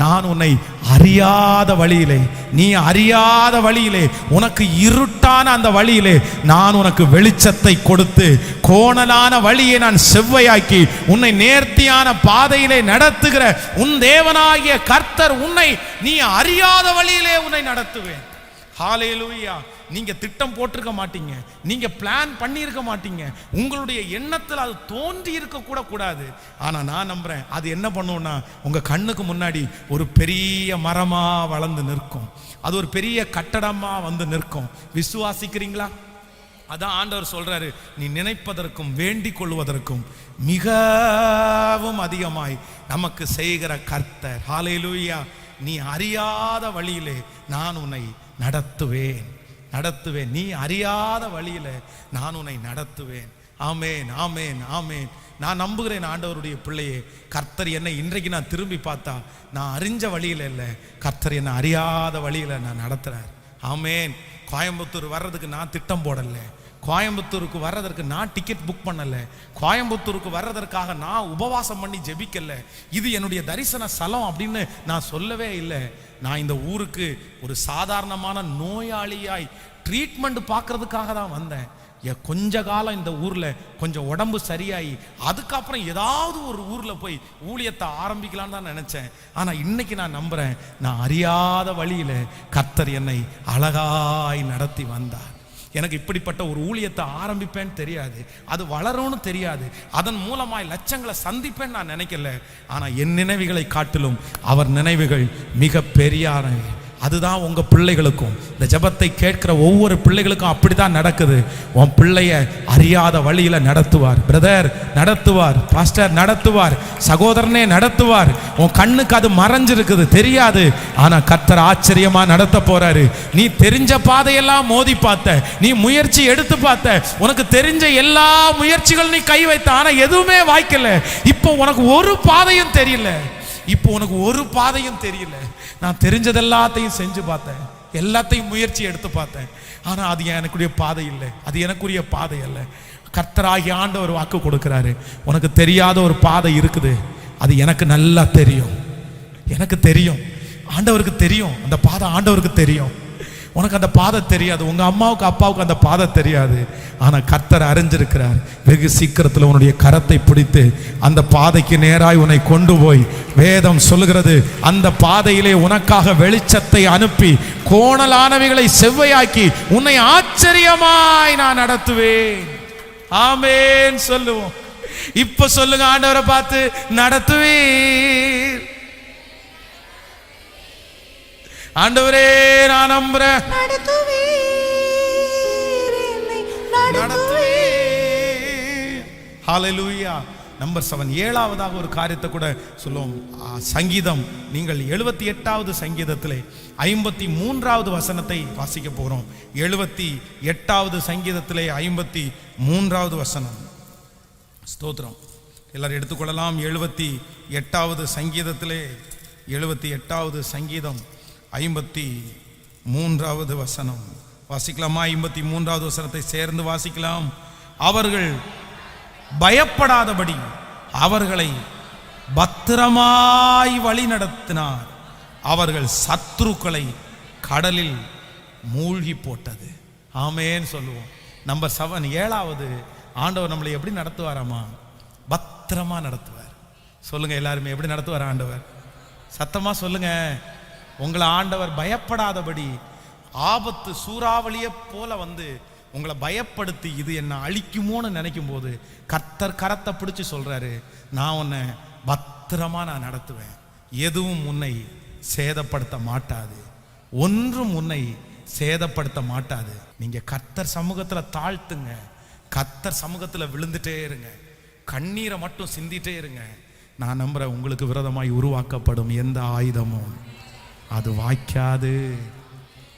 நான் உன்னை அறியாத வழியிலே, நீ அறியாத வழியிலே, உனக்கு இருட்டான அந்த வழியிலே நான் உனக்கு வெளிச்சத்தை கொடுத்து கோணலான வழியை நான் செவ்வையாக்கி உன்னை நேர்த்தியான பாதையிலே நடத்துகிற உன் தேவனாகிய கர்த்தர் உன்னை, நீ அறியாத வழியிலே உன்னை நடத்துவேன். ஹல்லேலூயா. நீங்க திட்டம் போட்டிருக்க மாட்டீங்க, நீங்க பிளான் பண்ணியிருக்க மாட்டீங்க, உங்களுடைய எண்ணத்தில் அது தோன்றி இருக்க கூட கூடாது. ஆனா நான் நம்புறேன், அது என்ன பண்ணுவோம்னா உங்க கண்ணுக்கு முன்னாடி ஒரு பெரிய மரமா வளர்ந்து நிற்கும், அது ஒரு பெரிய கட்டடமா வந்து நிற்கும். விசுவாசிக்கிறீங்களா? அதான் ஆண்டவர் சொல்றாரு, நீ நினைப்பதற்கும் வேண்டிக் கொள்வதற்கும் மிகவும் அதிகமாய் நமக்கு செய்கிற கர்த்தர். ஹல்லேலூயா. நீ அறியாத வழியிலே நான் உன்னை நடத்துவேன். நீ அறியாத வழியில நான் உன்னை நடத்துவேன். ஆமேன், ஆமேன், ஆமேன். நான் நம்புகிறேன் ஆண்டவருடைய பிள்ளையே, கர்த்தர் என்னை இன்றைக்கு நான் திரும்பி பார்த்தா நான் அறிஞ்ச வழியில இல்லை, கர்த்தர் என்னை அறியாத வழியில நான் நடத்துறார். ஆமேன். கோயம்புத்தூர் வர்றதுக்கு நான் திட்டம் போடல, கோயம்புத்தூருக்கு வர்றதற்கு நான் டிக்கெட் புக் பண்ணல, கோயம்புத்தூருக்கு வர்றதற்காக நான் உபவாசம் பண்ணி ஜெபிக்கல, இது என்னுடைய தரிசன ஸ்தலம் அப்படின்னு நான் சொல்லவே இல்லை. நான் இந்த ஊருக்கு ஒரு சாதாரணமான நோயாளியாய் ட்ரீட்மெண்ட் பார்க்கறதுக்காக தான் வந்தேன். கொஞ்ச காலம் இந்த ஊர்ல கொஞ்சம் உடம்பு சரியாயி அதுக்கப்புறம் ஏதாவது ஒரு ஊர்ல போய் ஊழியத்தை ஆரம்பிக்கலான்னு தான் நினைச்சேன். ஆனா இன்னைக்கு நான் நம்புறேன், நான் அறியாத வழியில கர்த்தர் என்னை அழகாய் நடத்தி வந்தார். எனக்கு இப்படிப்பட்ட ஒரு ஊழியத்தை ஆரம்பிப்பேன்னு தெரியாது, அது வளரும்னு தெரியாது, அதன் மூலமாய் லட்சங்களை சந்திப்பேன்னு நான் நினைக்கல. ஆனா என் நினைவுகளை காட்டிலும் அவர் நினைவுகள் மிக பெரியானவை. அதுதான் உங்க பிள்ளைகளுக்கும், இந்த ஜெபத்தை கேட்கிற ஒவ்வொரு பிள்ளைகளுக்கும் அப்படித்தான் நடக்குது. உன் பிள்ளைய அறியாத வழியில நடத்துவார். பிரதர் நடத்துவார், பாஸ்டர் நடத்துவார், சகோதரனே நடத்துவார். உன் கண்ணுக்கு அது மறைஞ்சிருக்குது, தெரியாது. ஆனா கர்த்தர் ஆச்சரியமா நடத்த போறாரு. நீ தெரிஞ்ச பாதையெல்லாம் மோதி பார்த்த, நீ முயற்சி எடுத்து பார்த்த, உனக்கு தெரிஞ்ச எல்லா முயற்சிகள் நீ கை வைத்த, ஆனா எதுவுமே வாய்க்கல. இப்போ உனக்கு ஒரு பாதையும் தெரியல. நான் தெரிஞ்சது எல்லாத்தையும் செஞ்சு பார்த்தேன், எல்லாத்தையும் முயற்சி எடுத்து பார்த்தேன், ஆனா அது எனக்குரிய பாதை இல்லை, அது எனக்குரிய பாதை அல்ல. கர்த்தராகிய ஆண்டவர் வாக்கு கொடுக்கிறாரு, உனக்கு தெரியாத ஒரு பாதை இருக்குது, அது எனக்கு நல்லா தெரியும், எனக்கு தெரியும், ஆண்டவருக்கு தெரியும். அந்த பாதை ஆண்டவருக்கு தெரியும். உனக்கு அந்த பாதை தெரியாது, உங்க அம்மாவுக்கு அப்பாவுக்கு அந்த பாதை தெரியாது. ஆனா கர்த்தர் அறிஞ்சிருக்கிறார். வெகு சீக்கிரத்தில் உன்னுடைய கரத்தை பிடித்து அந்த பாதைக்கு நேராய் உன்னை கொண்டு போய், வேதம் சொல்லுகிறது, அந்த பாதையிலே உனக்காக வெளிச்சத்தை அனுப்பி கோணலானவைகளை செவ்வையாக்கி உன்னை ஆச்சரியமாய் நான் நடத்துவேன். ஆமென் சொல்லுவோம். இப்ப சொல்லுங்க, ஆண்டவரை பார்த்து நடத்துவேன். ஆண்டவரே நான் நம்புறேன், ஹல்லேலூயா. நம்பர் 7, 7ஆவதாக ஒரு காரியத்தை கூட சொல்லுவோம். சங்கீதம், நீங்கள் 78வது சங்கீதத்திலே 53வது வசனத்தை வாசிக்க போகிறோம். 78வது சங்கீதத்திலே 53வது வசனம். ஸ்தோத்திரம். எல்லாரும் எடுத்துக்கொள்ளலாம். 78வது சங்கீதத்திலே 78வது சங்கீதம் 53வது வசனம் வாசிக்கலாமா? 53வது வசனத்தை சேர்ந்து வாசிக்கலாம். அவர்கள் பயப்படாதபடி அவர்களை பத்திரமாய் வழி நடத்தினார். அவர்கள் சத்துருக்களை கடலில் மூழ்கி போட்டது. ஆமேன்னு சொல்லுவோம். நம்பர் 7, 7வது, ஆண்டவர் நம்மளை எப்படி நடத்துவாராமா? பத்திரமா நடத்துவார். சொல்லுங்க எல்லாருமே, எப்படி நடத்துவார் ஆண்டவர்? சத்தமா சொல்லுங்க. உங்களை ஆண்டவர் பயப்படாதபடி ஆபத்து சூறாவளியை போல வந்து உங்களை பயப்படுத்தி இது என்ன அழிக்குமோன்னு நினைக்கும் போது கர்த்தர் கரத்தை பிடிச்சு சொல்றாரு, நான் உன்னை பத்திரமா நான் நடத்துவேன். எதுவும் உன்னை சேதப்படுத்த மாட்டாது, ஒன்றும் உன்னை சேதப்படுத்த மாட்டாது. நீங்க கர்த்தர் சமூகத்துல தாழ்த்துங்க, கர்த்தர் சமூகத்துல விழுந்துட்டே இருங்க, கண்ணீரை மட்டும் சிந்திட்டே இருங்க. நான் நம்புறேன் உங்களுக்கு விரோதமாய் உருவாக்கப்படும் எந்த ஆயுதமும் அது வாய்க்காது.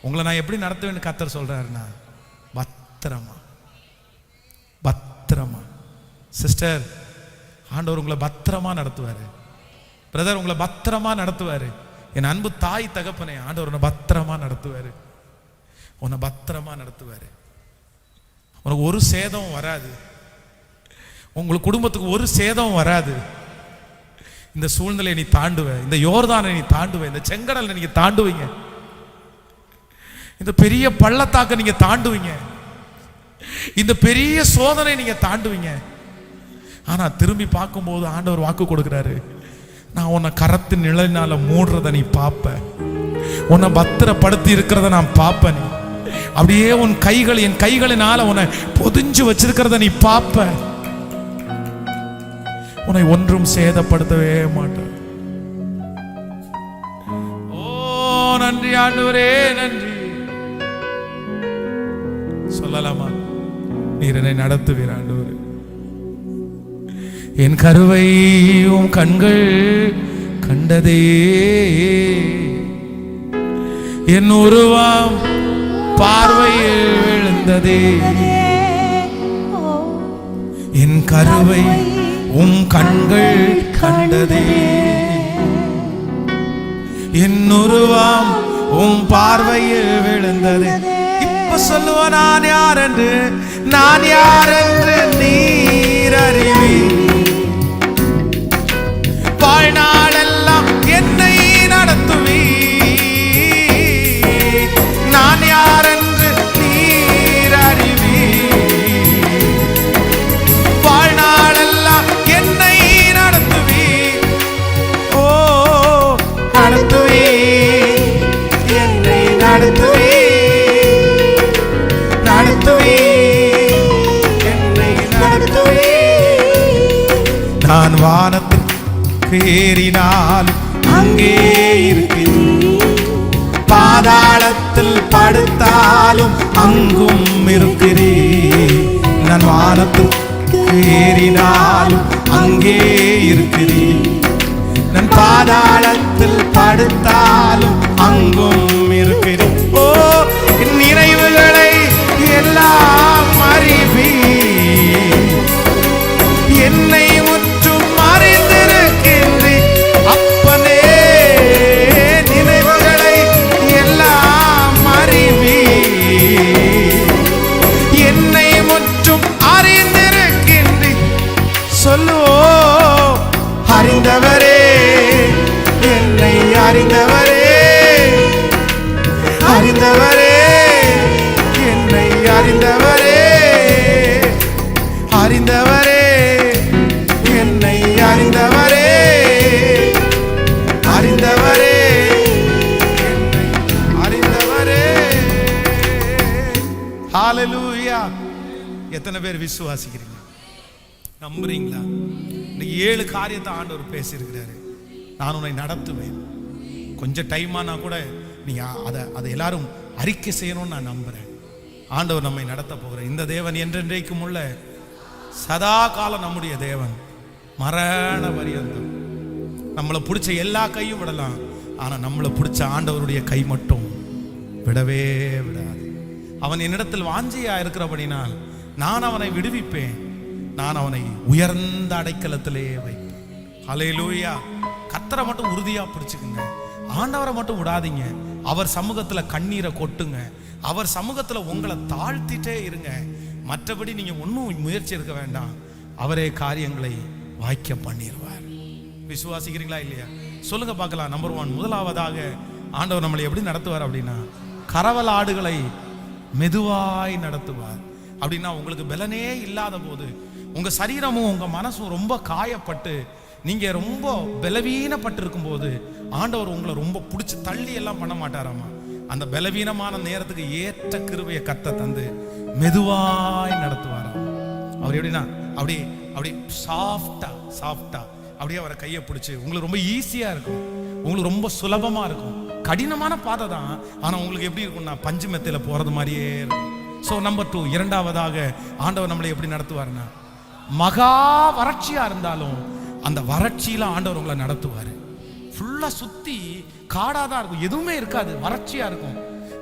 உங்களை நான் எப்படி நடத்துவேன்னு கர்த்தர் சொல்றாருன்னா பத்திரமா, பத்திரமா. சிஸ்டர், ஆண்டவர் உங்களை பத்திரமா நடத்துவாரு. பிரதர், உங்களை பத்திரமா நடத்துவாரு. என் அன்பு தாய் தகப்பனே, ஆண்டவர் உன்னை பத்திரமா நடத்துவாரு, உன்னை பத்திரமா நடத்துவாரு. உனக்கு ஒரு சேதம் வராது, உங்களுக்கு குடும்பத்துக்கு ஒரு சேதம் வராது. இந்த சூழ்நிலையை நீ தாண்டுவ, இந்த யோர்தானை நீ தாண்டுவ, இந்த செங்கடலை நீங்க தாண்டுவீங்க, இந்த பெரிய பள்ளத்தாக்க நீங்க தாண்டுவீங்க, இந்த பெரிய சோதனை நீங்க தாண்டுவீங்க. ஆனா திரும்பி பார்க்கும்போது ஆண்டவர் வாக்கு கொடுக்கிறாரு, நான் உன்னை கரத்தின் நிழலினால மூடுறத நீ பாப்ப, உன்னை பத்திரப்படுத்தி இருக்கிறத நான் பாப்ப. நீ அப்படியே உன் கைகள் என் கைகளினால உன்னை பொதிஞ்சு வச்சிருக்கிறத நீ பாப்ப. உன்னை ஒன்றும் சேதப்படுத்தவே மாட்டார். ஓ நன்றி ஆண்டவரே, நன்றி. சொல்லலாமா? நீர் என்னை நடத்துவீர் ஆண்டவரே. என் கருவை உம் கண்கள் கண்டதே, என் உருவம் பார்வையில் விழுந்ததே. என் கருவை உம் கண்கள் கண்டதே, என் உருவம் உம் பார்வையில் விழுந்தது. இப்ப சொல்லுவ நான் யார் என்று, நான் யார் என்று நீர் அறிவி. வாழ்நாளெல்லாம் என்னை நடத்துவி. நான் யார் என்று நீர் அறிவி. வாழ்நாளெல்லாம் என்னை நடத்துவி. ஓ நடத்துவி, என்னை நடத்துவி, நடத்துவி, என்னை நடத்துவி. நான் வானத்திற்கு ஏறினால் அங்கே இருக்கிறேன், பாதாளத்தில் படுத்தாலும் அங்கும் இருக்கிறேன். நான் வானத்திற்கு ஏறினாலும் அங்கே இருக்கிறேன், நான் பாதாளத்தில் படுத்தாலும் அங்கும் இருக்கிறேன். ஓ என் நினைவுகளை எல்லாம் அறிவி, என்னை முற்றும் அறிந்திருக்கின்றேன். அப்பனே நினைவுகளை எல்லாம் அறிவி, என்னை முற்றும் அறிந்திருக்கின்றேன். சொல்லுவோ அறிந்தவரே, என்னை அறிந்தவரே, அறிந்தவரே, என்னை அறிந்தவரே, அறிந்தவரே, என்னை அறிந்தவரே, அறிந்தவரே, என்னை அறிந்தவரே. ஹalleluya. எத்தனை பேர் விசுவாசிக்கிறீங்க, நம்புறீங்களா? இன்னைக்கு 7 காரியத்தை ஆண்டவர் பேசியிருக்கிறாரு. நான் உன்னை நடத்துவேன். கொஞ்சம் டைமானா கூட நீங்க அதை எல்லாரும் அறிக்கை செய்யணும்னு நான் நம்புறேன். ஆண்டவர் நம்மை நடத்த போகிறேன். இந்த தேவன் என்றென்றைக்கும் உள்ள சதா காலம் நம்முடைய தேவன், மரண பரியந்தம். நம்மளை பிடிச்ச எல்லா கையும் விடலாம், ஆனா நம்மளை பிடிச்ச ஆண்டவருடைய கை மட்டும் விடவே விடாது. அவன் என்னிடத்தில் வாஞ்சையா இருக்கிறபடினால் நான் அவனை விடுவிப்பேன், நான் அவனை உயர்ந்த அடைக்கலத்திலே வைப்பேன். ஹல்லேலூயா. கர்த்தரை மட்டும் உறுதியா பிடிச்சுக்குங்க, ஆண்டவரை மட்டும் விடாதீங்க. அவர் சமூகத்துல கண்ணீரை கொட்டுங்க, அவர் சமூகத்துல உங்களை தாழ்த்திட்டே இருங்க. மற்றபடி நீங்க ஒன்றும் முயற்சி எடுக்க வேண்டாம், அவரே காரியங்களை வாய்க்க பண்ணிடுவார். விசுவாசிக்கிறீங்களா இல்லையா? சொல்லுங்க பார்க்கலாம். நம்பர் 1, முதலாவதாக ஆண்டவர் நம்மளை எப்படி நடத்துவார் அப்படின்னா, கரவல் ஆடுகளை மெதுவாய் நடத்துவார். அப்படின்னா உங்களுக்கு பலனே இல்லாத போது, உங்க சரீரமும் உங்க மனசும் ரொம்ப காயப்பட்டு நீங்க ரொம்ப பலவீனப்பட்டு இருக்கும் போது ஆண்டவர் உங்களை ரொம்ப பிடிச்சி தள்ளி எல்லாம் பண்ண மாட்டாராமா. அந்த பலவீனமான நேரத்துக்கு ஏற்ற கிருபையை கத்த தந்து மெதுவாய் நடத்துவாராம். அவர் எப்படின்னா அப்படி சாஃப்டா அப்படியே அவரை கையை பிடிச்சி, உங்களுக்கு ரொம்ப ஈஸியா இருக்கும், உங்களுக்கு ரொம்ப சுலபமா இருக்கும். கடினமான பாதை தான், ஆனா உங்களுக்கு எப்படி இருக்கும்னா பஞ்சு மெத்தையில போறது மாதிரியே இருக்கும். ஸோ நம்பர் 2, இரண்டாவதாக ஆண்டவர் நம்மளை எப்படி நடத்துவார்னா, மகா வறட்சியா இருந்தாலும் அந்த வறட்சியில ஆண்டவர் உங்களை நடத்துவார். ஃபுல்லா சுத்தி காடாதான் இருக்கும், எதுவுமே இருக்காது, வறட்சியா இருக்கும்.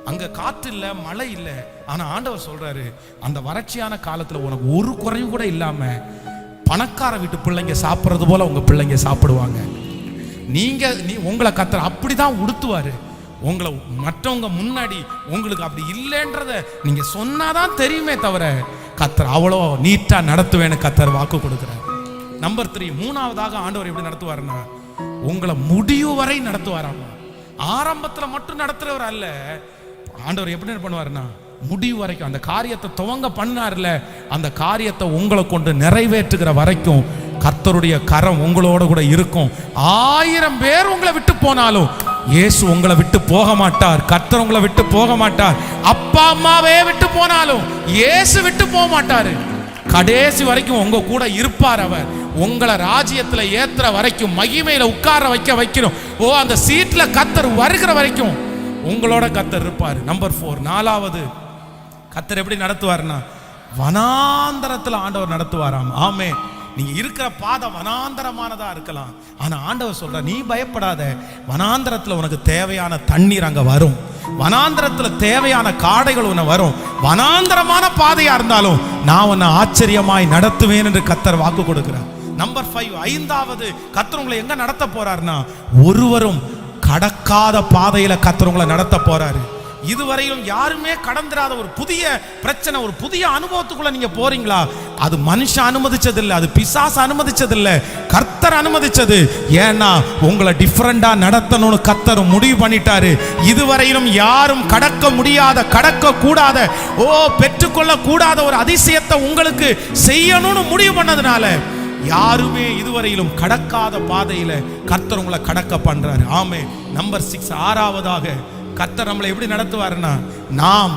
அங்க காற்று இல்லை, மழை இல்லை. ஆனா ஆண்டவர் சொல்றாரு, அந்த வறட்சியான காலத்துல உனக்கு ஒரு குறைவு கூட இல்லாம பணக்கார வீட்டு பிள்ளைங்க சாப்பிட்றது போல உங்க பிள்ளைங்க சாப்பிடுவாங்க. உங்களை கத்தர் அப்படிதான் உடுத்துவாரு. உங்களை மற்றவங்க முன்னாடி உங்களுக்கு அப்படி இல்லைன்றத நீங்க சொன்னாதான் தெரியுமே தவிர, கத்தர் அவ்வளோ நீட்டா நடத்துவேன்னு கத்தர் வாக்கு கொடுக்கிறார். நம்பர் 3, மூணாவதாக ஆண்டவர் எப்படி நடத்துவாருன்னா, உங்களை முடிவு வரை நடத்துவாராமா. ஆரம்பத்துல மட்டும் நடத்துறவர் அல்ல, ஆண்டவர் எப்படி பண்ணுவாருன்னா முடிவு வரைக்கும். அந்த காரியத்தை துவங்க பண்ணார்ல, அந்த காரியத்தை உங்களை கொண்டு நிறைவேற்றுகிற வரைக்கும் கர்த்தருடைய கரம் உங்களோட கூட இருக்கும். 1000 பேர் உங்களை விட்டு போனாலும் இயேசு உங்களை விட்டு போக மாட்டார். கர்த்தர் உங்களை விட்டு போக மாட்டார். அப்பா அம்மாவே விட்டு போனாலும் இயேசு விட்டு போக மாட்டாரு. கடைசி வரைக்கும் உங்க கூட இருப்பார். அவர் உங்களை ராஜ்யத்துல ஏத்துற வரைக்கும், மகிமையில உட்கார வைக்கணும். அந்த சீட்ல கர்த்தர் வருகிற வரைக்கும் உங்களோட கர்த்தர் இருப்பார். நம்பர் 4, நாலாவது கர்த்தர் எப்படி நடத்துவார்னா, வனாந்தரத்துல ஆண்டவர் நடத்துவாராம். ஆமே, நீங்க இருக்கிற பாதை வனாந்தரமானதா இருக்கலாம், ஆனா ஆண்டவர் சொல்ற, நீ பயப்படாத, வனாந்தரத்துல உனக்கு தேவையான தண்ணீர் அங்க வரும், வனாந்தரத்துல தேவையான காடைகள் உன்னை வரும், வனாந்தரமான பாதையா இருந்தாலும் நான் உன்னை ஆச்சரியமாய் நடத்துவேன் என்று கர்த்தர் வாக்கு கொடுக்கிறார். நம்பர் 5, ஐந்தாவது கர்த்தர் உங்களை எங்க நடத்த போறாருன்னா, ஒருவரும் கடக்காத பாதையில கர்த்தர் உங்களை நடத்த போறாரு. இதுவரையிலும் யாருமே கடந்துராத ஒரு புதிய பிரச்சனை, ஒரு புதிய அனுபவத்துக்குள்ள நீங்க போறீங்களா? அது மனுஷன் அனுமதிச்சதில்லை, அது பிசாசு அனுமதிச்சதில்லை, கர்த்தர் அனுமதிச்சது. ஏன்னா உங்களை டிஃபரெண்டா நடத்தணும்னு கர்த்தர் முடிவு பண்ணிட்டாரு. இதுவரையிலும் யாரும் கடக்க முடியாத, கடக்க கூடாத, பெற்றுக்கொள்ள கூடாத ஒரு அதிசயத்தை உங்களுக்கு செய்யணும்னு முடிவு பண்ணதுனால யாருமே இதுவரையிலும் கடக்காத பாதையில கர்த்தர் உங்களை கடக்க பண்றாரு. ஆமே. நம்பர் 6, ஆறாவதாக கர்த்தர் நம்மளை எப்படி நடத்துவாருன்னா, நாம்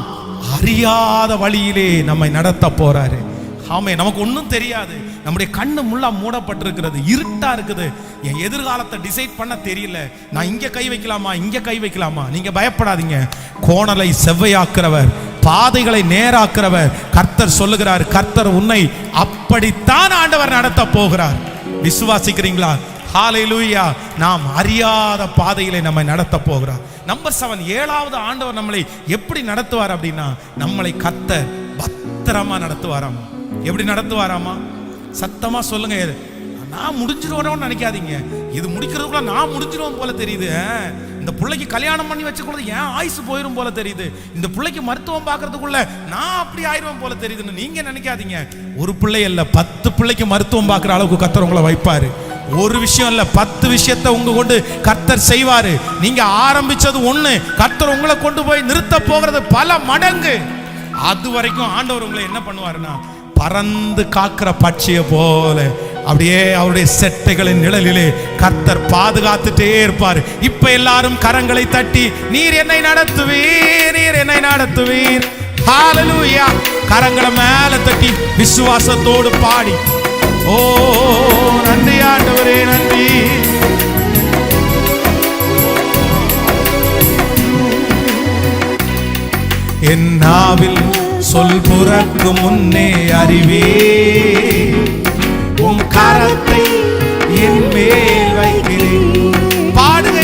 அறியாத வழியிலே நம்மை நடத்த போறாரு. ஆமே, நமக்கு ஒன்றும் தெரியாது, நம்முடைய கண்ணு முள்ளா மூடப்பட்டிருக்கிறது, இருட்டா இருக்குது, என் எதிர்காலத்தை டிசைட் பண்ண தெரியல, நான் இங்க கை வைக்கலாமா, இங்க கை வைக்கலாமா. நீங்க பயப்படாதீங்க, கோணலை செவ்வையாக்குறவர், பாதைகளை நேராக்குறவர் கர்த்தர் சொல்லுகிறார். கர்த்தர் உன்னை அப்படித்தான் ஆண்டவர் நடத்த போகிறார். விசுவாசிக்கிறீங்களா? ஹல்லேலூயா. நாம் அறியாத பாதையிலே நம்மை நடத்த போகிறார். நம்பர் 7, ஏழாவது ஆண்டவர் நம்மளை எப்படி நடத்துவார் அப்படின்னா, நம்மளை கர்த்தர் பத்திரமா நடத்துவாராமா. எப்படி நடத்துவாராமா? சத்தமா சொல்லுங்க. நான் முடிஞ்சிருவோம்னு நினைக்காதீங்க, இது முடிக்கிறதுக்குள்ள நான் முடிஞ்சிருவோம் போல தெரியுது. இந்த பிள்ளைக்கு கல்யாணம் பண்ணி வச்சுக்கூடாது, ஏன் ஆயுசு போயிடும் போல தெரியுது. இந்த பிள்ளைக்கு மருத்துவம் பார்க்கறதுக்குள்ள நான் அப்படி ஆயிடுவோம் போல தெரியுதுன்னு நீங்க நினைக்காதீங்க. ஒரு பிள்ளை இல்ல, 10 பிள்ளைக்கு மருத்துவம் பார்க்குற அளவுக்கு கர்த்தர் உங்களை வைப்பாரு. ஒரு விஷயம் இல்ல, 10 விஷயத்தை உங்க கொண்டு கர்த்தர் செய்வாரு. நீங்க ஆரம்பிச்சது ஒண்ணு, கர்த்தர் உங்களை கொண்டு போய் நிறுத்த போகிறது பல மடங்கு. அது வரைக்கும் ஆண்டவர் உங்களை என்ன பண்ணுவாருன்னா, பறந்து காக்கிற பட்சியை போல அப்படியே அவருடைய செட்டைகளின் நிழலிலே கர்த்தர் பாதுகாத்துட்டே இருப்பார். இப்ப எல்லாரும் கரங்களை தட்டி, நீர் என்னை நடத்துவீர், நீர் என்னை நடத்துவீர். ஹல்லேலூயா. கரங்களை மேல தட்டி விசுவாசத்தோடு பாடி, ஓ நன்றி ஆண்டவரே, நன்றி. என் நாவில் சொல் புறக்கு முன்னே அறிவே, உன் கரத்தை என் மேல் வைக்கிறேன். பாடுங்க.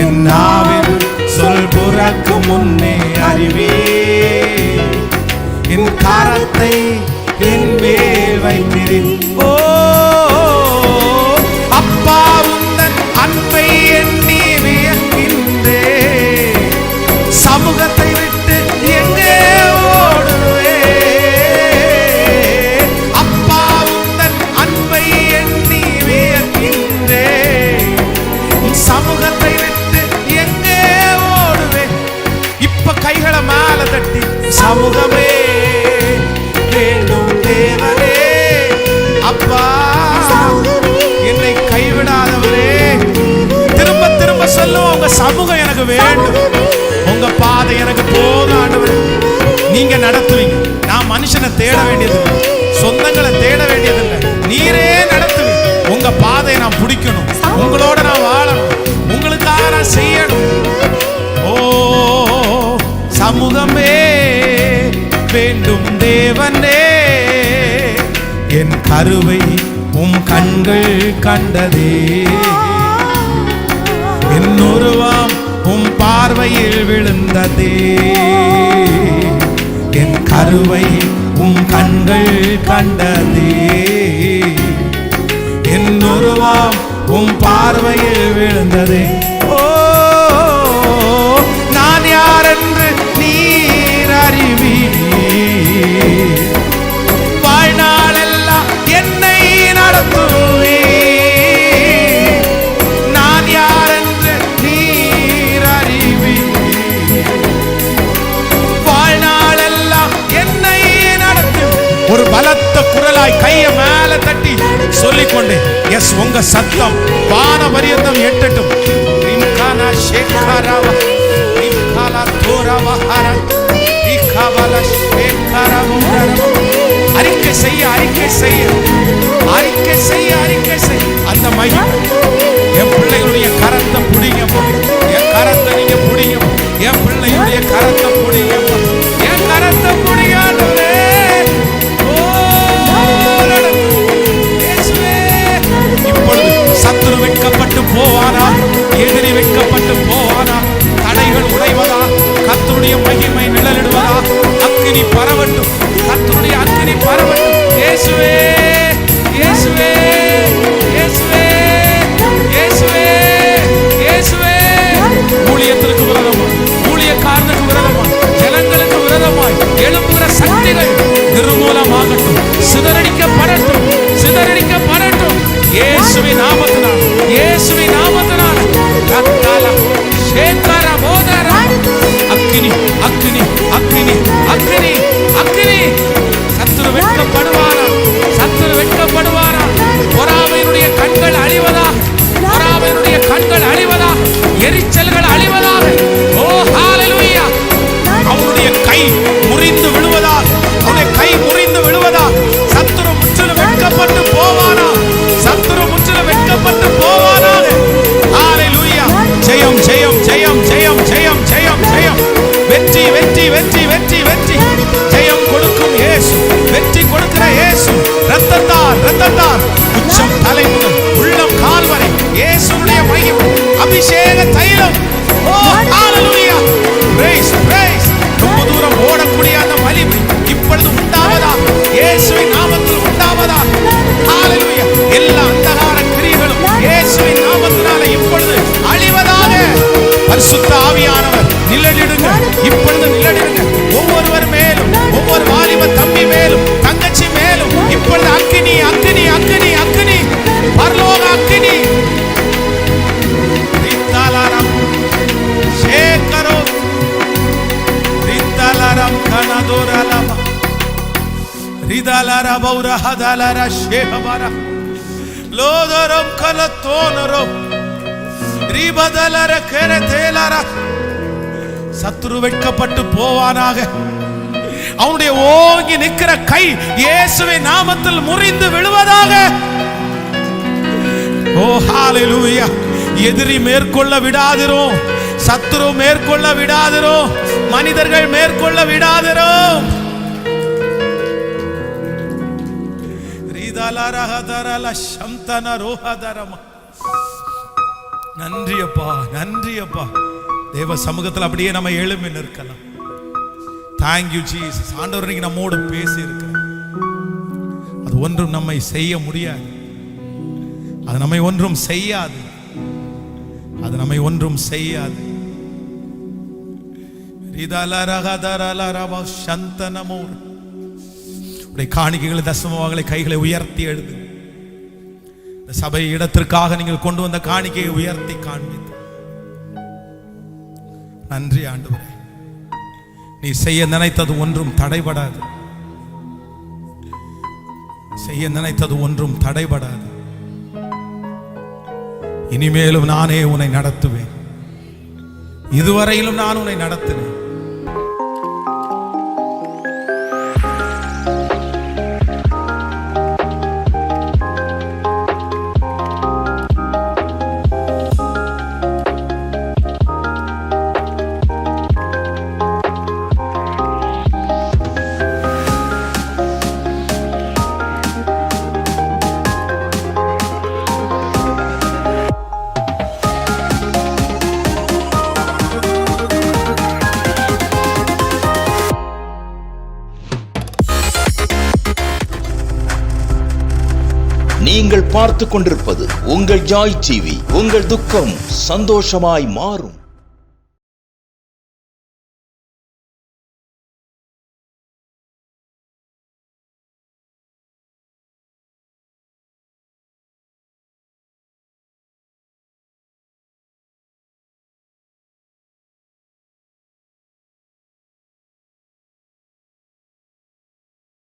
என் நாவில் சொல் புறக்கு முன்னே அறிவே, என் கரத்தை என் மேல் வைக்கிறேன். ஓ அப்பா, உந்தன் அன்பை எண்ணி வியக்கின்றே, சமூகத்தை விட்டு எங்கே ஓடுவே, சமூகமே வேண்டும் தேவனே. அப்பா என்னை கைவிடாதவரே. திரும்ப திரும்ப சொல்லுவோம், உங்க சமூகம் எனக்கு வேண்டும், உங்க பாதை எனக்கு போதும் ஆண்டவரே. நீங்க நடத்துவீங்க. நான் மனுஷனை தேட வேண்டியதில்லை, சொந்தங்களை தேட வேண்டியதில்லை, நீரே நடத்துவீங்க. உங்க பாதையை நான் பிடிக்கணும், உங்களோட நான் வாழணும், உங்களுக்காக நான் செய்யணும். ஓ சமூகமே வேண்டும் தேவனே. என் கருவை உம் கண்கள் கண்டதே, என் உருவம் உம் பார்வையில் விழுந்ததே. என் கருவை உம் கண்கள் கண்டதே, என் உருவம் உம் பார்வையில் விழுந்ததே. ஓ நான் யார் என்று நீர் அறிவீர், வாழ்நாளெல்லாம் என்னை நடத்துவீர். நான் யார் என்று நீர் அறிவீர், வாழ்நாளெல்லாம் என்னை நடத்து. ஒரு பலத்த குரலாய் கையை மேல தட்டி சொல்லிக்கொண்டு, எஸ் உங்க சத்தம் வான பரியந்தம் எட்டட்டும். அறிக்கை செய்ய அறிக்கை செய்ய அறிக்கை செய்ய அறிக்கை செய்ய. அந்த மகிமை என் பிள்ளைகளுடைய கரத்தை புடிங்க, என் கரத்தை நீங்க புடிங்க, என் பிள்ளைகளுடைய கரத்தை புடிங்க, என் கரத்தை புடிங்க. இப்பொழுது சத்துரு வெட்கப்பட்டு போவானா, எதிரி வெட்கப்பட்டு போவானா, தடைகள் உடைவதா, கர்த்தருடைய மகிமை நிழலிடுவதா, அக்கினி பரவட்டும், கர்த்தருடைய அக்கினி பரவட்டும். இயேசுவே இயேசுவே இயேசுவே இயேசுவே இயேசுவே. ஊழியத்திற்கு விரோதமாய், ஊழியக்காரனுக்கு விரோதமாய், ஜனங்களுக்கு விரோதமாய் எழும்புகிற சக்திகள் நிர்மூலமாகட்டும், சிதறடிக்கப்படட்டும், சிதறடிக்கப்படட்டும். இயேசுவின் நாமத்தினால், இயேசுவின் நாமத்தினால். கத்தாலா சேகரா போதரா. அக்கினி அக்கினி அக்கினி அக்கினி அக்கினி. சத்துரு வெட்கப்படுவாரா, சத்துரு வெட்கப்படுவாரா. பொறாமையினுடைய கண்கள் அழிவதா, பொறாமையினுடைய கண்கள் அழிவதா, எரிச்சல்கள் அழிவதாக. ஓ ஹalleluya. அவருடைய கை முறிந்து விழுவதா, அவருடைய கை முறிந்து விழுவதா. சத்துரு முற்றிலும் வெட்கப்பட்டு போவானா, சத்துரு முற்றிலும் வெட்கப்பட்டு போவானாக. ஹalleluya. ஜெயம் ஜெயம் ஜெயம் ஜெயம் ஜெயம் ஜெயம் ஜெயம். வெற்றி வெற்றி வெற்றி வெற்றி வெற்றி. ஜெயம் கொடுக்கும் இயேசு, வெற்றி கொடுக்கிற இயேசு. இரத்தத்தால் இரத்தத்தால் உச்சம் தலை முதல் உள்ளம் கால் வரை இயேசுவுடைய மகிமை, அபிஷேக தைலம். ஓ ஹalleluya. praise praise. ரொம்ப தூரம் ஓடக்கூடிய அந்த வலிமை இப்பொழுது உண்டாவதா, இயேசுவின் நாமத்தில் உண்டாவதா. ஹalleluya. எல்லா அந்தகார கிரியைகளும் இயேசுவின் நாமத்தினால இப்பொழுது அழிவதாக. பரிசுத்த ஆவியானவர் நிழலிடுங்க, இப்பொழுது நிழலிடுங்க. ஒவ்வொருவர் மேலும், ஒவ்வொரு வாலிப தம்பி மேலும், தங்கச்சி மேலும் இப்பொழுது அக்கினி அக்கினி அக்கினி அக்கினி, பரலோக அக்கினி. ரித்தாலாரம் சேகரோ ரித்தாலாரம் கனதோரலமா ரிதாலார பௌரஹதாலார ஷேஹபாரா லோதரம் கலத்தோனரோ ரிபதலர கரதேலார. சத்துரு வெட்கப்பட்டு போவானாக. அவனுடைய ஓங்கி நிற்கிற கை இயேசுவின் நாமத்தில் முறிந்து விழுவதாக. ஓ ஹalleluya. எதிரி மேற்கொள்ள விடாதிரும், சத்துரு மேற்கொள்ள விடாதிரும், மனிதர்கள் மேற்கொள்ள விடாதிரும். ரிதலரஹதரல சம்தன ரோஹதரமா. நன்றி அப்பா, நன்றி அப்பா. தேவ சமூகத்தில் அப்படியே நம்ம எழும்பி நிற்கலாம். Thank you Jesus. ஆண்டவர் இன்னைக்கு நம்மோடு பேசி இருக்கிறார். அது ஒன்றும் நம்மை செய்ய முடியாது, அது நம்மை ஒன்றும் செய்யாது, அது நம்மை ஒன்றும் செய்யாது. காணிக்கைகளை தசமங்களை கைகளை உயர்த்தி எழுது. சபை இடத்திற்காக நீங்கள் கொண்டு வந்த காணிக்கையை உயர்த்தி காண்பித்து நன்றி ஆண்டவரே. நீ நீ செய்ய நினைத்தது ஒன்றும் தடைபடாது. செய்ய நினைத்தது ஒன்றும் தடைபடாது. இனிமேலும் நானே உன்னை நடத்துவேன். இதுவரையிலும் நான் உன்னை நடத்தினேன். நீங்கள் பார்த்துக் கொண்டிருப்பது உங்கள் ஜாய் டிவி. உங்கள் துக்கம் சந்தோஷமாய் மாறும்.